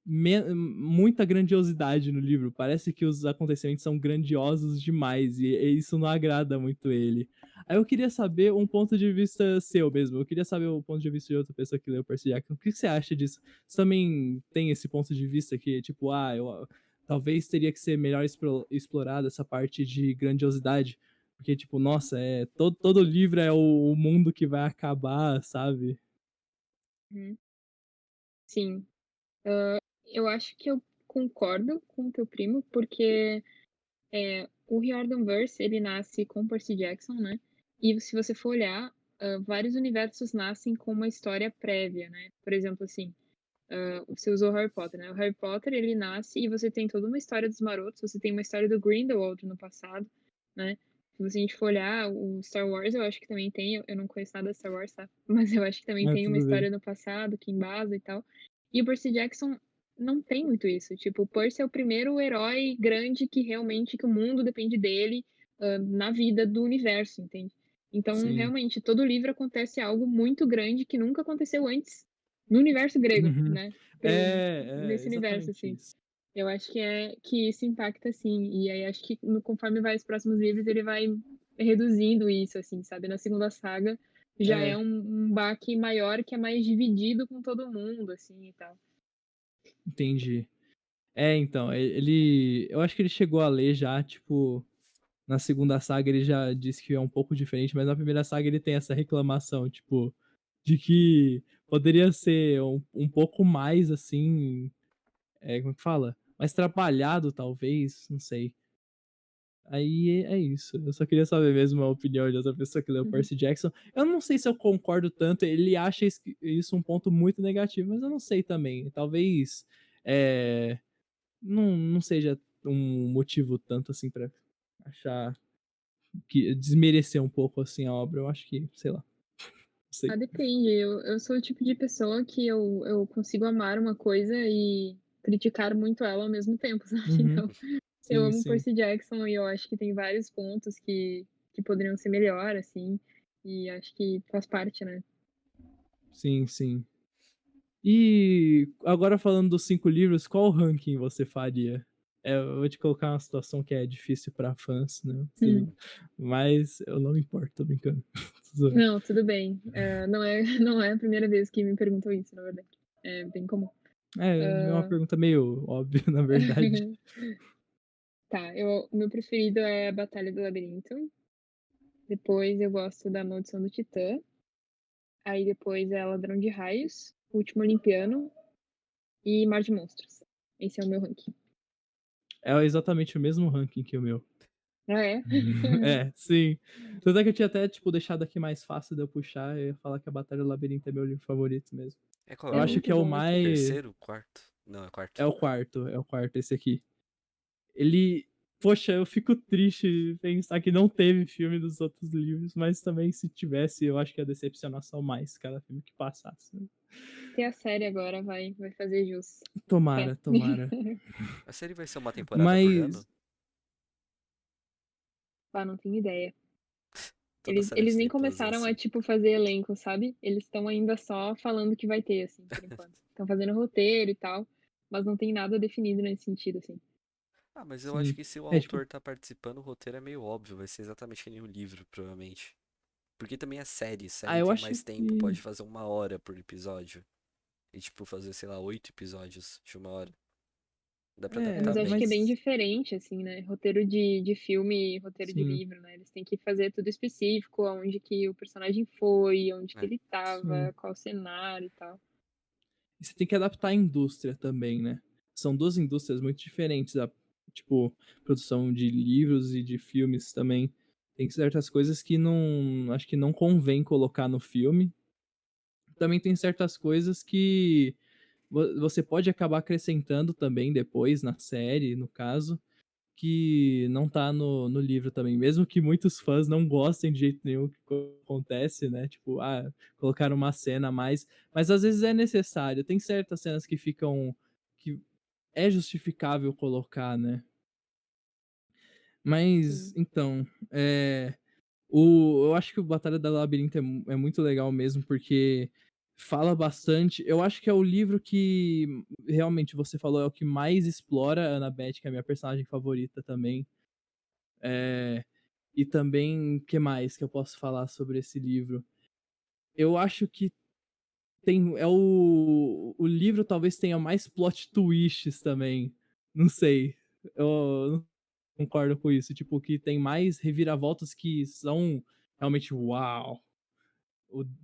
muita grandiosidade no livro. Parece que os acontecimentos são grandiosos demais e isso não agrada muito ele. Aí eu queria saber um ponto de vista seu mesmo. Eu queria saber o ponto de vista de outra pessoa que leu Percy Jackson. O que você acha disso? Você também tem esse ponto de vista que, tipo, talvez teria que ser melhor explorada essa parte de grandiosidade? Porque, tipo, nossa, todo livro é o mundo que vai acabar, sabe? Uhum. Sim. Eu acho que eu concordo com o teu primo, porque, o Riordanverse, ele nasce com Percy Jackson, né, e se você for olhar, vários universos nascem com uma história prévia, né. Por exemplo, assim, você usou Harry Potter, né, o Harry Potter, ele nasce e você tem toda uma história dos Marotos, você tem uma história do Grindelwald no passado, né. Se a gente for olhar o Star Wars, eu acho que também tem, eu não conheço nada de Star Wars, tá, mas eu acho que também Ah, tem uma tudo bem. história no passado que embasa e tal. E o Percy Jackson não tem muito isso, tipo, o Percy é o primeiro herói grande que realmente que o mundo depende dele, na vida do universo, entende. Então, Sim. realmente, todo livro acontece algo muito grande que nunca aconteceu antes no universo grego, Uhum. né, para o nesse universo, Exatamente assim. isso. Eu acho que isso impacta sim, e aí acho que conforme vai os próximos livros, ele vai reduzindo isso, assim, sabe. Na segunda saga, já é É, um baque maior que é mais dividido com todo mundo, assim, e tal. entendi. Então, ele eu acho que ele chegou a ler já, tipo, na segunda saga ele já disse que é um pouco diferente, mas na primeira saga ele tem essa reclamação, tipo, de que poderia ser um pouco mais, assim, como é que fala? Mais trabalhado talvez, não sei. Aí é isso, eu só queria saber mesmo a opinião de outra pessoa que leu Uhum. Percy Jackson. Eu não sei se eu concordo tanto, ele acha isso um ponto muito negativo, mas eu não sei também. Talvez, eh não seja um motivo tanto assim pra achar que desmerecer um pouco, assim, a obra, eu acho que, sei lá, não Ah, sei. depende, eu sou o tipo de pessoa que eu consigo amar uma coisa e criticar muito ela ao mesmo tempo, sabe. Uhum. Então, eu Sim, amo sim. Percy Jackson e eu acho que tem vários pontos que poderiam ser melhor, assim, e acho que faz parte, né. Sim, sim. E agora falando dos 5 livros, qual ranking você faria? Eu vou te colocar uma situação que é difícil pra fãs, né, Hum. assim, mas eu não me importo, tô brincando. Tô zoando. Não, tudo bem. Não é não é a primeira vez que me perguntam isso, na verdade. É bem comum. É uma Hã, pergunta meio óbvia, na verdade. tá, o meu preferido é a Batalha do Labirinto, depois eu gosto da Maldição do Titã, aí depois é Ladrão de Raios, O Último Olimpiano e Mar de Monstros. Esse é o meu ranking. É exatamente o mesmo ranking que o meu. Ah, é? É, sim. Tanto é que eu tinha até, tipo, deixado aqui mais fácil de eu puxar, eu ia falar que a Batalha do Labirinto é meu livro favorito mesmo. É qual é Eu o É acho muito que é o bom esse livro. mais terceiro, quarto? Não, é é quarto. o quarto esse aqui. Ele poxa, eu fico triste pensar que não teve filme dos outros livros, mas também se tivesse, eu acho que ia decepcionar só mais cada filme que passasse, né. Ter a série agora vai fazer jus. Fé. Tomara, tomara. A série vai ser uma temporada por ano? Mas Ah, não tenho ideia. Toda série Eles de nem tempos é começaram a, assim. tipo, fazer elenco, sabe. Eles estão ainda só falando que vai ter, assim, por enquanto. Estão fazendo roteiro e tal, mas não tem nada definido nesse sentido, assim. Ah, mas eu acho sim. que se o Tipo autor tá participando, o roteiro é meio óbvio, vai ser exatamente que nem o livro, provavelmente. Porque também é série, série eu tem acho mais tempo, que pode fazer 1 hora por episódio. E tipo, fazer, sei lá, 8 episódios de 1 hora. Dá pra adaptar Mas eu acho bem. que é bem mas diferente, assim, né, roteiro de filme e roteiro de sim, livro, né, eles têm que fazer tudo específico, aonde que o personagem foi, onde que É. ele sim. estava, qual cenário e tal. E você tem que adaptar a indústria também, né. São 2 indústrias muito diferentes, a tipo, produção de livros e de filmes também. Tem certas coisas que não acho que não convém colocar no filme. Também tem certas coisas que você pode acabar acrescentando também depois na série, no caso, que não tá no livro também, mesmo que muitos fãs não gostem de jeito nenhum que acontece, né, tipo, colocaram uma cena a mais, mas às vezes é necessário. Tem certas cenas que é justificável colocar, né. Mas Sim. então, eu acho que o Batalha da Labirinto é muito legal mesmo, porque fala bastante. Eu acho que é o livro que realmente você falou, é o que mais explora a Annabeth, que é a minha personagem favorita também. Eh, e também, que mais que eu posso falar sobre esse livro? Eu acho que o livro talvez tenha mais plot twists também, não sei, eu não concordo com isso, tipo, que tem mais reviravoltas que são realmente "uau".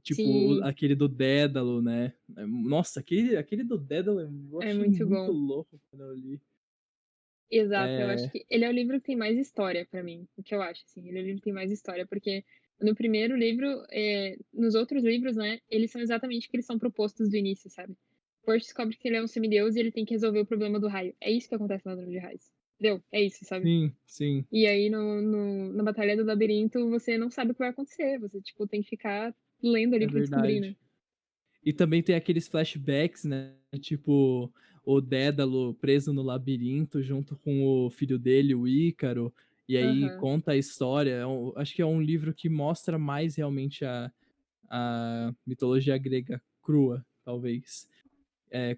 Sim, Aquele do Dédalo, né. Nossa, aquele do Dédalo eu é achei muito muito bom. louco quando eu li. Exato, eu acho É, que ele é o livro que tem mais história pra mim, o que eu acho, assim, ele é o livro que tem mais história, porque no primeiro livro, nos outros livros, né, eles são exatamente o que eles são propostos do início, sabe. Percy descobre que ele é um semideus e ele tem que resolver o problema do raio. É isso que acontece no Ladrão de Raios, entendeu? É isso, sabe. sim, sim, E aí na Batalha do Labirinto você não sabe o que vai acontecer, você, tipo, tem que ficar lendo ali é pra descobrir, né. verdade. E também tem aqueles flashbacks, né, tipo, o Dédalo preso no labirinto junto com o filho dele, o Ícaro, e aí Aham. conta a história. Acho que é um livro que mostra mais realmente a mitologia grega crua, talvez.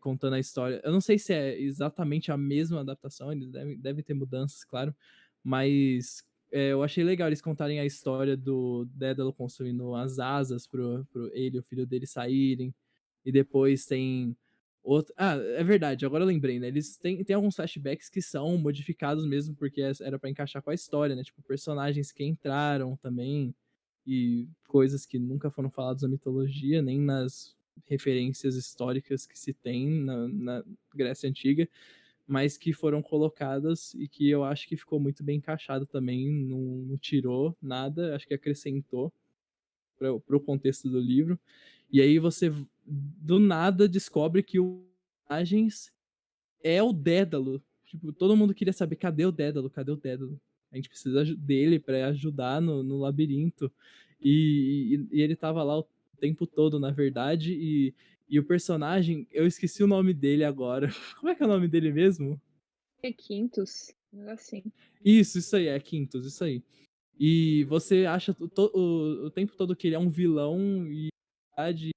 Contando a história. Eu não sei se é exatamente a mesma adaptação, eles devem ter mudanças, claro, mas, eu achei legal eles contarem a história do Dédalo construindo as asas pro ele e o filho dele saírem, e depois tem é verdade, agora eu lembrei, né, eles têm alguns flashbacks que são modificados mesmo, porque era pra encaixar com a história, né, tipo, personagens que entraram também, e coisas que nunca foram faladas na mitologia, nem nas referências históricas que se tem na Grécia Antiga, mas que foram colocadas e que eu acho que ficou muito bem encaixado também, não tirou nada, acho que acrescentou para o contexto do livro. E aí você do nada descobre que o personagens é o Dédalo. Tipo, todo mundo queria saber: "Cadê o Dédalo? Cadê o Dédalo? A gente precisa dele pra ajudar no labirinto". E ele estava lá o tempo todo, na verdade, e o personagem, eu esqueci o nome dele agora. Como é que é o nome dele mesmo? É Quintus, um negócio assim. Isso aí, é Quintus, isso aí. E você acha o tempo todo que ele é um vilão e na verdade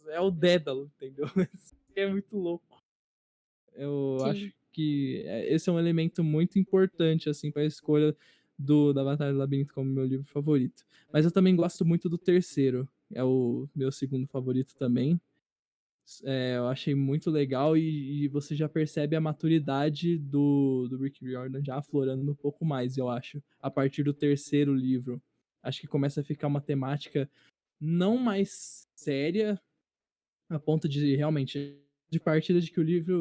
é o Dédalo, entendeu? Isso é muito louco. Eu Sim. acho que, esse é um elemento muito importante, assim, para a escolha da Batalha do Labirinto como meu livro favorito. Mas eu também gosto muito do terceiro, é o meu segundo favorito também. Eu achei muito legal e você já percebe a maturidade do Rick Riordan já aflorando um pouco mais, eu acho, a partir do terceiro livro. Acho que começa a ficar uma temática não mais séria, a ponto de realmente de partida de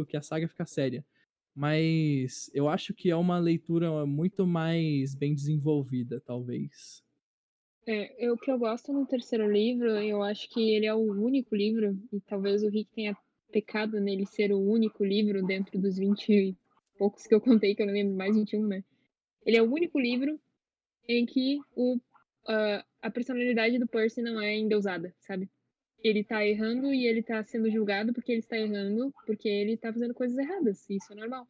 que a saga fica séria. Mas eu acho que é uma leitura muito mais bem desenvolvida, talvez. O que eu gosto no terceiro livro, eu acho que ele é o único livro, e talvez o Rick tenha pecado nele ser o único livro dentro dos 20 e poucos que eu contei, que eu não lembro, mais 21, né. Ele é o único livro em que a personalidade do Percy não é endeusada, sabe. Ele tá errando e ele tá sendo julgado porque ele está errando, porque ele tá fazendo coisas erradas, e isso é normal.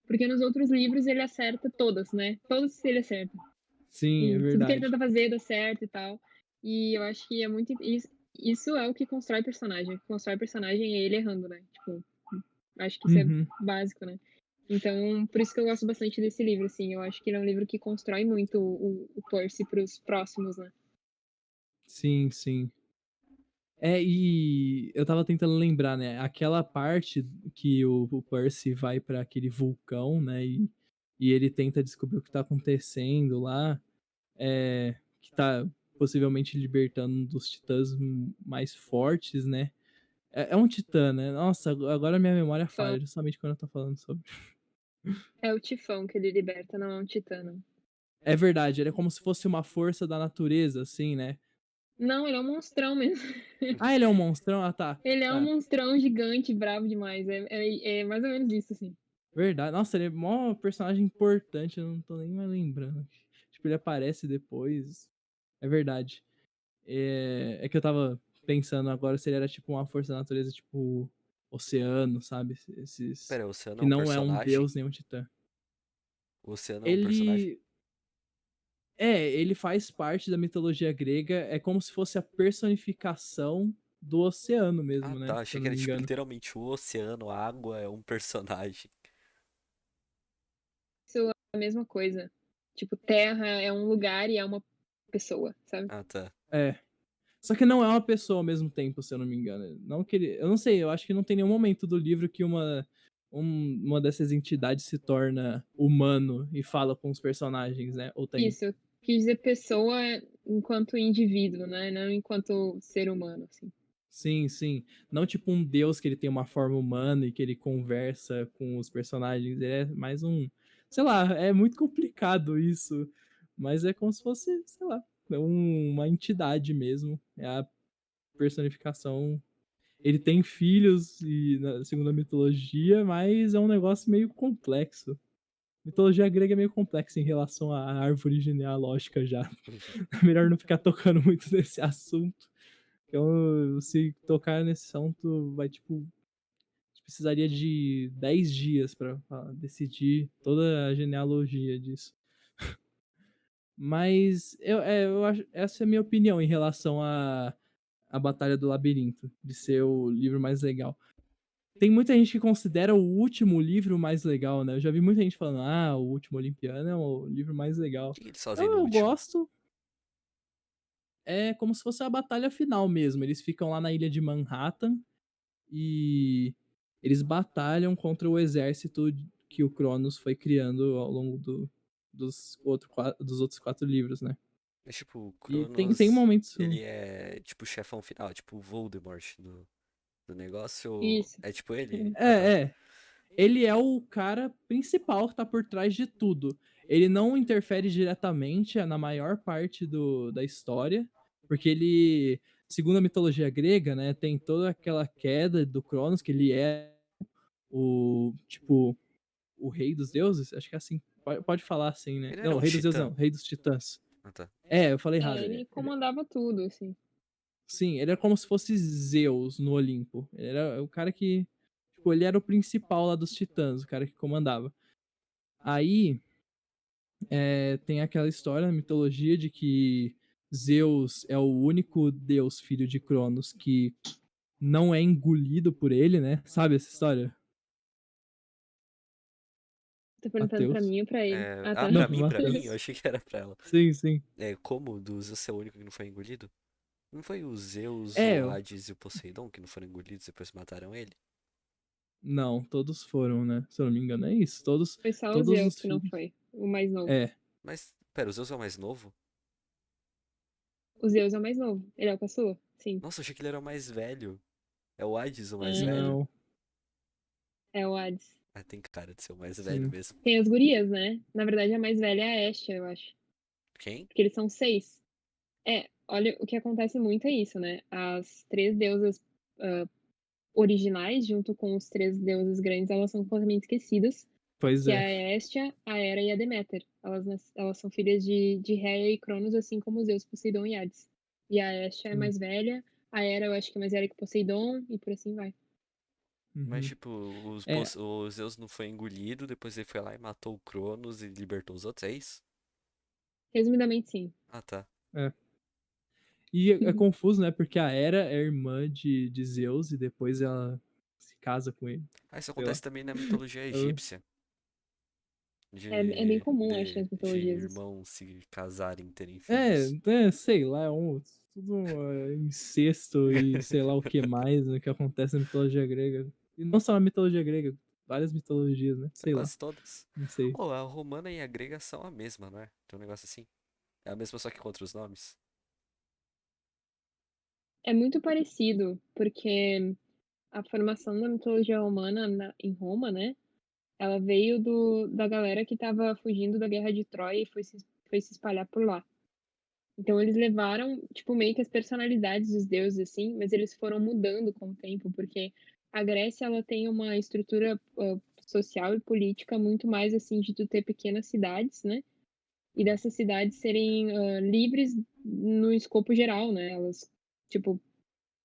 Porque nos outros livros ele acerta todas, né, todas ele acerta. Sim, é E tudo que ele verdade. tenta fazer dá certo e tal. E eu acho que é muito isso é o que constrói personagem. O que constrói personagem é ele errando, né, tipo, acho que isso é Uhum. básico, né. Então, por isso que eu gosto bastante desse livro, assim, eu acho que ele é um livro que constrói muito o Percy para os próximos, né. Sim, sim. E eu estava tentando lembrar, né, aquela parte que o Percy vai pra aquele vulcão, né, e ele tenta descobrir o que tá acontecendo lá, que tá possivelmente libertando um dos titãs mais fortes, né. É um titã, né. Nossa, agora minha memória Então, falha, justamente quando eu tô falando sobre. é o Tifão que ele liberta, não é um titã, não. É verdade, ele é como se fosse uma força da natureza, assim, né. Não, ele é um monstrão mesmo. Ah, ele é um monstrão? Ah, tá, Ele é um tá. monstrão gigante, bravo demais. É mais ou menos isso, assim. Verdade. Nossa, ele é mó personagem importante, eu não tô nem mais lembrando. Tipo, ele aparece depois. É verdade. É que eu estava pensando agora se ele era tipo uma força da natureza, tipo oceano, sabe? Esses Pera, o Oceano é que um não é um personagem? deus nem um titã. O Oceano é um personagem? Ele ele faz parte da mitologia grega, é como se fosse a personificação do oceano Ah, mesmo, né? tá. Se Achei eu que não era me tipo engano. literalmente o oceano, a água é um personagem. Isso é a mesma coisa. Tipo, terra é um lugar e é uma pessoa, sabe? Ah, tá. É. Só que não é uma pessoa ao mesmo tempo, se eu não me engano. Não que ele, eu não sei, eu acho que não tem nenhum momento do livro que uma dessas entidades se torna humano e fala com os personagens, né? Ou tem? Isso. Quis dizer pessoa enquanto indivíduo, né? Não enquanto ser humano, assim. Sim, sim. Não tipo um deus que ele tem uma forma humana e que ele conversa com os personagens. Ele é mais um. Sei lá, é muito complicado isso. Mas é como se fosse, sei lá, uma entidade mesmo. É a personificação. Ele tem filhos, e segundo a mitologia, mas é um negócio meio complexo. A mitologia grega é meio complexa em relação à árvore genealógica já. É melhor não ficar tocando muito nesse assunto. Então, se tocar nesse assunto, vai tipo. Precisaria de 10 dias pra decidir toda a genealogia disso. Mas eu acho, essa é a minha opinião em relação à Batalha do Labirinto, de ser o livro mais legal. Tem muita gente que considera o último livro mais legal, né? Eu já vi muita gente falando, o último Olimpiano é o livro mais O legal. que eles fazem no Eu último? gosto, é como se fosse a batalha final mesmo. Eles ficam lá na ilha de Manhattan e eles batalham contra o exército que o Cronos foi criando ao longo dos outros 4 livros, né? É tipo, o E tem Cronos, momentos. ele é tipo o chefão final, tipo o Voldemort do negócio. Isso. É tipo ele? Ah, tá. É. Ele é o cara principal que tá por trás de tudo. Ele não interfere diretamente na maior parte da história, porque ele, segundo a mitologia grega, né, tem toda aquela queda do Cronos, que ele é tipo, o rei dos deuses? Acho que é assim, pode falar assim, né? Ele Não, era o um rei dos deuses titã? não, o rei dos titãs. Ah, tá. É, eu falei errado. É, ele comandava tudo, assim. Sim, ele é como se fosse Zeus no Olimpo. Ele era o cara que, tipo, ele era o principal lá dos titãs, o cara que comandava. Aí, tem aquela história na mitologia de que Zeus é o único deus filho de Cronos que não é engolido por ele, né? Sabe essa história? Tá perguntando pra Matheus? mim ou pra ele? É, Ah, ah, tá. Não, pra mim? Eu Matheus. achei que era pra ela. Sim, sim. É, como o do Zeus ser o único que não foi engolido? Não foi o Zeus, É, o Hades e o Poseidon que não foram engolidos e depois mataram ele? não, todos foram, né? Se eu não me engano, é isso. Todos, Foi só o todos Zeus os que não filhos. foi. O mais novo. É, Mas, pera, o Zeus é o mais novo? O Zeus é o mais novo. Ele é o caçula? Sim. Nossa, eu achei que ele era o mais velho. É o Hades o mais velho? não, É o Hades. Ah, tem cara de ser o mais velho sim. mesmo. Tem as gurias, né? Na verdade, a mais velha é a Estia, eu acho. Quem? Porque eles são 6. É, olha, o que acontece muito é isso, né? As 3 deusas originais, junto com os 3 deuses grandes, elas são completamente esquecidas. Pois Que é é. a Hestia, a Hera e a Deméter. Elas são filhas de Rhea e Cronos, assim como Zeus, Poseidon e Hades. E a Hestia é Sim. mais velha, a Hera eu acho que é mais velha que Poseidon, e por assim vai. Mas, Uhum. tipo, É, o Zeus não foi engolido, depois ele foi lá e matou o Cronos e libertou os outros, é isso? Resumidamente, sim. Ah, tá. é. E é confuso, né? Porque a Hera é irmã de Zeus e depois ela se casa com ele. Ah, isso Sei lá. acontece também na mitologia Eu- egípcia. É bem comum, acho, nas De mitologias isso. irmãos se casarem, terem É, filhos. sei lá, tudo incesto e sei lá o que mais, né, que acontece na mitologia grega. E não só na mitologia grega, várias mitologias, né? É Sei lá, quase todas. não sei. Oh, a romana e a grega são a mesma, não é? Tem um negócio assim. É a mesma só que com outros nomes. É muito parecido, porque a formação da mitologia romana em Roma, né? Ela veio da galera que estava fugindo da guerra de Troia e foi se foi se espalhar por lá. Então eles levaram, tipo, meio que as personalidades dos deuses, assim, mas eles foram mudando com o tempo, porque a Grécia, ela tem uma estrutura, social e política muito mais, assim, de tu ter pequenas cidades, né, e dessas cidades serem, livres no escopo geral, né, elas, tipo,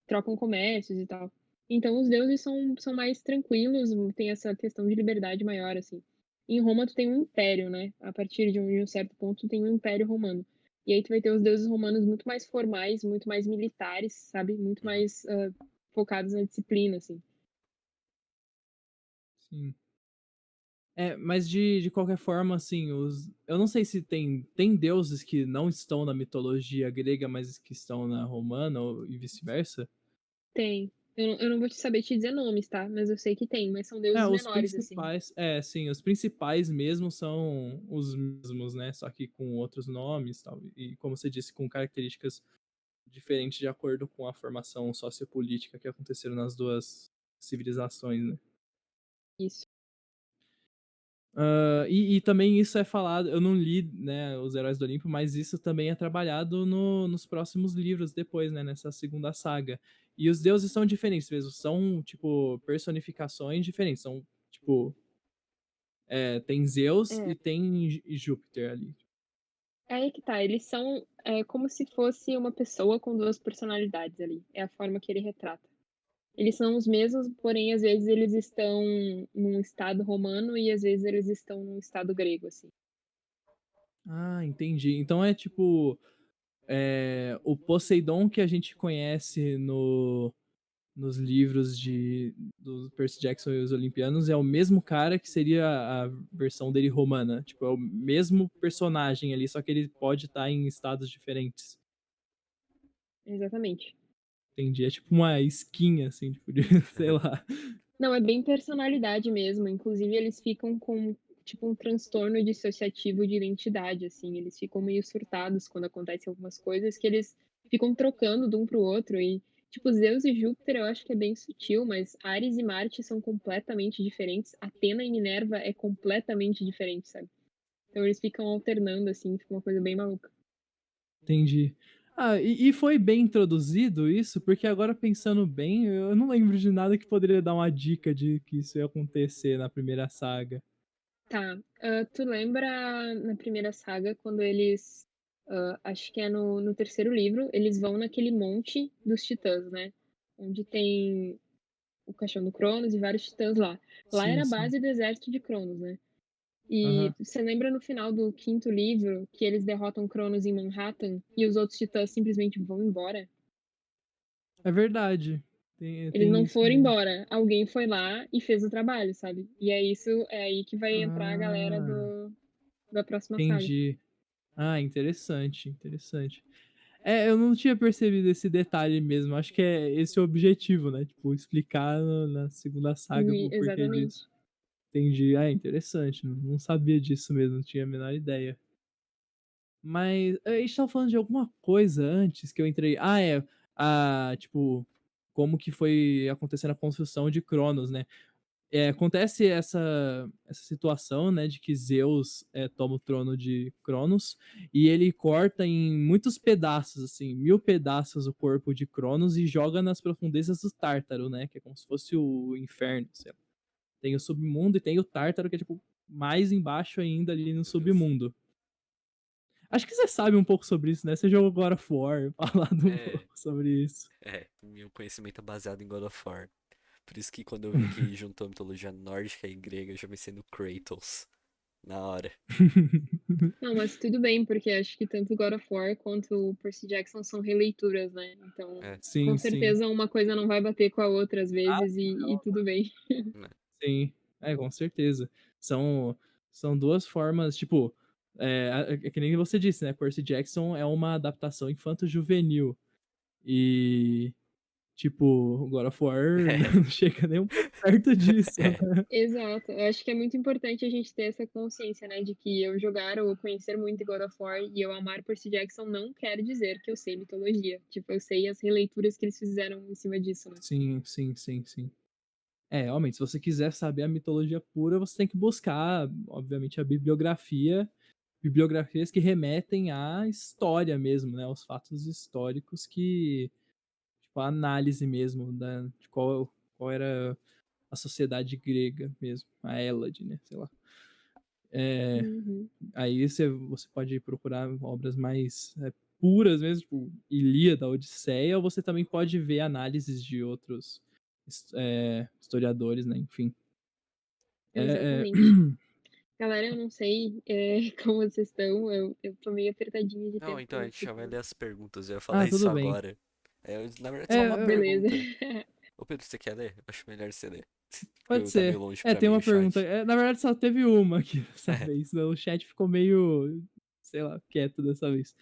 trocam comércios e tal. Então os deuses são mais tranquilos, tem essa questão de liberdade maior, assim. Em Roma tu tem um império, né, a partir de um certo ponto tu tem um império romano. E aí tu vai ter os deuses romanos muito mais formais, muito mais militares, sabe, muito Uhum. mais, focados na disciplina, assim. Sim. É, mas de qualquer forma, assim, os eu não sei se tem deuses que não estão na mitologia grega, mas que estão na romana ou e vice-versa? Tem. Eu não vou te saber te dizer nomes, tá, mas eu sei que tem, mas são É, deuses os menores, assim. principais sim, os principais mesmo são os mesmos, né, só que com outros nomes, tal, e como você disse, com características diferentes de acordo com a formação sociopolítica que aconteceram nas 2 civilizações, né. Isso. E também isso é falado eu não li, né, Os Heróis do Olimpo, mas isso também é trabalhado nos próximos livros depois, né, nessa segunda saga. E os deuses são diferentes mesmo, são, tipo, personificações diferentes, são, tipo, tem Zeus É. e tem Júpiter ali. Aí que tá, eles são, como se fosse uma pessoa com 2 personalidades ali, é a forma que ele retrata. Eles são os mesmos, porém, às vezes, eles estão num estado romano e às vezes eles estão num estado grego, assim. Ah, entendi. Então é tipo, o Poseidon que a gente conhece nos livros do Percy Jackson e os Olimpianos é o mesmo cara que seria a versão dele romana. Tipo, é o mesmo personagem ali, só que ele pode estar em estados diferentes. Exatamente. Entendi. É tipo uma skin, assim, tipo, de, sei lá. Não, é bem personalidade mesmo, inclusive eles ficam com, tipo, um transtorno dissociativo de identidade, assim, eles ficam meio surtados quando acontecem algumas coisas que eles ficam trocando de um para o outro e, tipo, Zeus e Júpiter eu acho que é bem sutil, mas Ares e Marte são completamente diferentes, Atena e Minerva é completamente diferente, sabe. Então eles ficam alternando, assim, fica uma coisa bem maluca. Entendi. Ah, e foi bem introduzido isso? Porque agora pensando bem, eu não lembro de nada que poderia dar uma dica de que isso ia acontecer na primeira saga. Tá, tu lembra na primeira saga quando eles, acho que é no terceiro livro, eles vão naquele monte dos titãs, né, onde tem o caixão do Cronos e vários titãs lá. Lá Sim, era a sim. base do exército de Cronos, né. E Aham. você lembra no final do quinto livro que eles derrotam Cronos em Manhattan e os outros titãs simplesmente vão embora? É verdade. Eles Tem não isso foram mesmo. embora, alguém foi lá e fez o trabalho, sabe. E é aí que vai entrar a galera Ah, da próxima saga. entendi. Ah, interessante, interessante. É, eu não tinha percebido esse detalhe mesmo, acho que é esse o objetivo, né, tipo, explicar na segunda saga o porquê disso. Exatamente. Entendi. Ah, interessante, não sabia disso mesmo, não tinha a menor ideia. Mas a gente estava falando de alguma coisa antes que eu entrei tipo, como que foi acontecendo a construção de Cronos, né. Acontece essa situação, né, de que Zeus, toma o trono de Cronos, e ele corta em muitos pedaços, assim, 1000 pedaços o corpo de Cronos e joga nas profundezas do Tártaro, né, que é como se fosse o inferno, sei lá. Tem o submundo e tem o Tártaro que é, tipo, mais embaixo ainda ali no Meu Deus. submundo. Acho que você sabe um pouco sobre isso, né, você jogou God of War, falado um É, pouco sobre isso. meu conhecimento é baseado em God of War. Por isso que quando eu vi que juntou a mitologia nórdica e grega, eu já pensei no Kratos. Na hora. Não, mas tudo bem, porque acho que tanto God of War quanto o Percy Jackson são releituras, né, então, É, com Sim, sim. certeza uma coisa não vai bater com a outra às vezes e tudo bem. né. Sim, com certeza. São são 2 formas, tipo, é que nem você disse, né, Percy Jackson é uma adaptação infanto-juvenil, e, tipo, God of War não chega nem um pouco perto disso, É, né. Exato, eu acho que é muito importante a gente ter essa consciência, né, de que eu jogar ou conhecer muito God of War e eu amar Percy Jackson não quer dizer que eu sei mitologia, tipo, eu sei as releituras que eles fizeram em cima disso, né. Sim, sim, sim, sim. Realmente, se você quiser saber a mitologia pura, você tem que buscar, obviamente, a bibliografia, bibliografias que remetem à história mesmo, né, aos fatos históricos que tipo, a análise mesmo de qual era a sociedade grega mesmo, a Hélade, né, sei lá. Uhum. Aí você pode procurar obras mais puras mesmo, tipo Ilíada, Odisseia, ou você também pode ver análises de outros historiadores, né, enfim. É, é, Exatamente. Galera, eu não sei, como vocês estão, eu tô meio apertadinha de Não, tempo então a gente hoje, já vai então ler as perguntas. Eu ia falar ah, isso tudo bem. agora. Na verdade, só uma É, beleza. pergunta. Ô Pedro, você quer ler? Acho melhor você ler. pode Porque tá meio ser. longe É, pra tem mim uma o pergunta. chat. Na verdade, só teve uma aqui dessa É. vez. O chat ficou meio, sei lá, quieto dessa vez.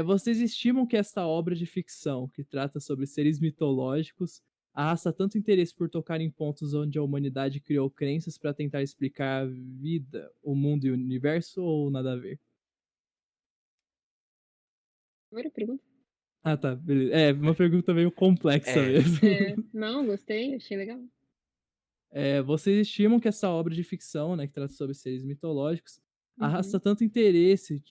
Vocês estimam que esta obra de ficção, que trata sobre seres mitológicos, arrasta tanto interesse por tocar em pontos onde a humanidade criou crenças para tentar explicar a vida, o mundo e o universo, ou nada a ver? Agora pergunta. Ah, tá, beleza. É, uma É. pergunta meio complexa É. mesmo. Não, gostei, achei legal. Vocês estimam que essa obra de ficção, né, que trata sobre seres mitológicos, arrasta Uhum. tanto interesse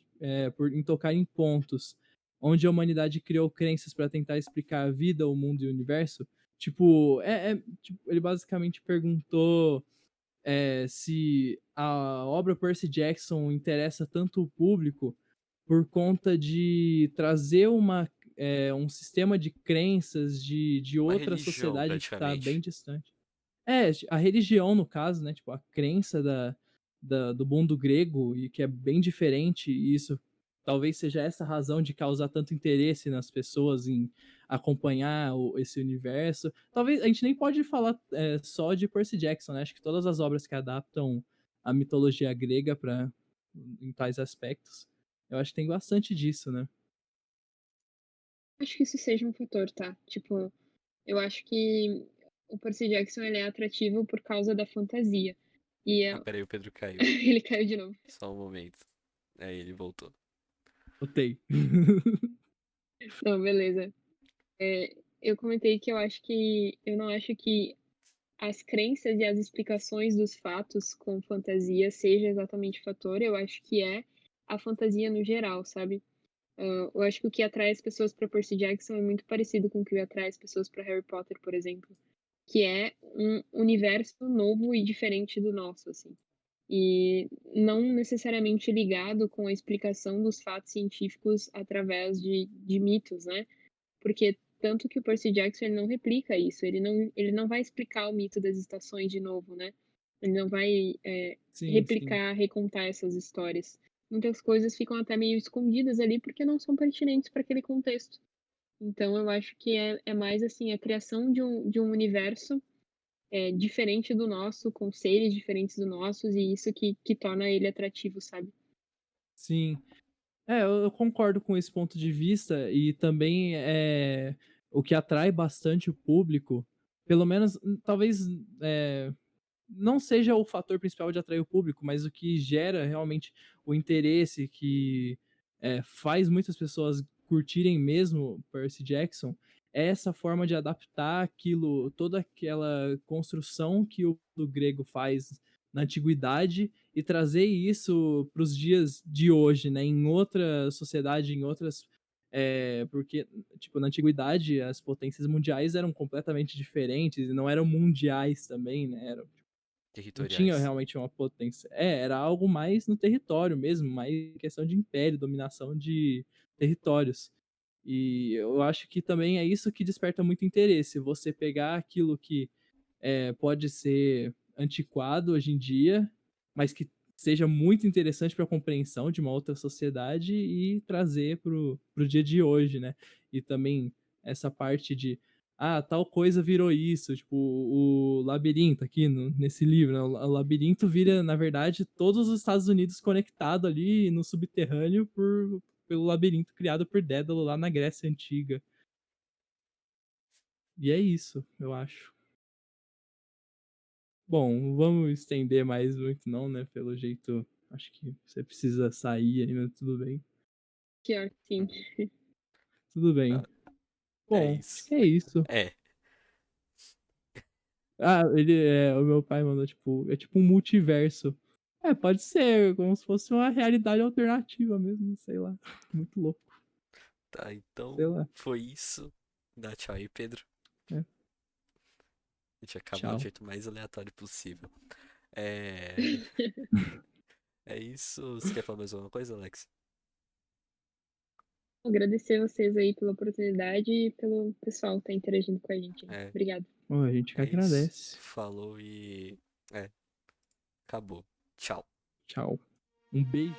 em tocar em pontos onde a humanidade criou crenças para tentar explicar a vida, o mundo e o universo? Tipo, tipo, ele basicamente perguntou se a obra Percy Jackson interessa tanto o público por conta de trazer um sistema de crenças de Uma outra religião, sociedade que está bem praticamente. distante. A religião, no caso, né? Tipo, a crença do mundo grego, e que é bem diferente, e isso talvez seja essa a razão de causar tanto interesse nas pessoas em acompanhar esse universo. Talvez a gente nem pode falar só de Percy Jackson, né? Acho que todas as obras que adaptam a mitologia grega em tais aspectos, eu acho que tem bastante disso, né? Acho que isso seja um fator, tá? Tipo, eu acho que o Percy Jackson ele é atrativo por causa da fantasia. E Ah, é... peraí, o Pedro caiu. ele caiu de novo. Só um momento. Aí ele voltou. Notei. Não, beleza. Eu comentei que eu não acho que as crenças e as explicações dos fatos com fantasia seja exatamente o fator, eu acho que é a fantasia no geral, sabe? Eu acho que o que atrai as pessoas para Percy Jackson é muito parecido com o que atrai as pessoas para Harry Potter, por exemplo, que é um universo novo e diferente do nosso, assim. E não necessariamente ligado com a explicação dos fatos científicos através de mitos, né? Porque tanto que o Percy Jackson ele não replica isso, ele não vai explicar o mito das estações de novo, né. Ele não vai, Sim, sim. replicar, recontar essas histórias. Muitas coisas ficam até meio escondidas ali, porque não são pertinentes para aquele contexto. Então eu acho que é mais, assim, a criação de um universo, diferente do nosso, com seres diferentes do nossos, e isso que torna ele atrativo, sabe. Sim. Eu concordo com esse ponto de vista e também o que atrai bastante o público, pelo menos talvez não seja o fator principal de atrair o público, mas o que gera realmente o interesse que faz muitas pessoas curtirem mesmo Percy Jackson é essa forma de adaptar aquilo, toda aquela construção que o do grego faz na antiguidade e trazer isso para os dias de hoje, né? Em outra sociedade, em outras. Porque, tipo, na antiguidade as potências mundiais eram completamente diferentes e não eram mundiais também, né? Não tinha Territoriais. realmente uma potência. Era algo mais no território mesmo, mais questão de império, dominação de territórios. E eu acho que também é isso que desperta muito interesse. Você pegar aquilo que pode ser antiquado hoje em dia, mas que seja muito interessante para a compreensão de uma outra sociedade e trazer pro dia de hoje, né? E também essa parte de tal coisa virou isso, tipo, o labirinto aqui nesse livro, né? O labirinto vira, na verdade, todos os Estados Unidos conectado ali no subterrâneo pelo labirinto criado por Dédalo lá na Grécia Antiga. E é isso, eu acho. Bom, não vamos estender mais muito não, né? Pelo jeito, acho que você precisa sair ainda, tudo bem. Pior que sim. Tudo Ah, bem. é Bom, acho isso. que é isso. É. O meu pai mandou, tipo, é tipo um multiverso. É, pode ser, como se fosse uma realidade alternativa mesmo, sei lá. Muito louco, Tá, sei então lá. foi isso. Dá tchau aí, Pedro. É, A gente acaba do tchau. jeito mais aleatório possível. É, é isso. Você quer falar mais alguma coisa, Alex? Agradecer vocês aí pela oportunidade e pelo pessoal que tá interagindo com a gente aí. É, Obrigada. Ô, a gente que é isso. agradece. Falou e. É, acabou. Tchau. Tchau. Um beijo.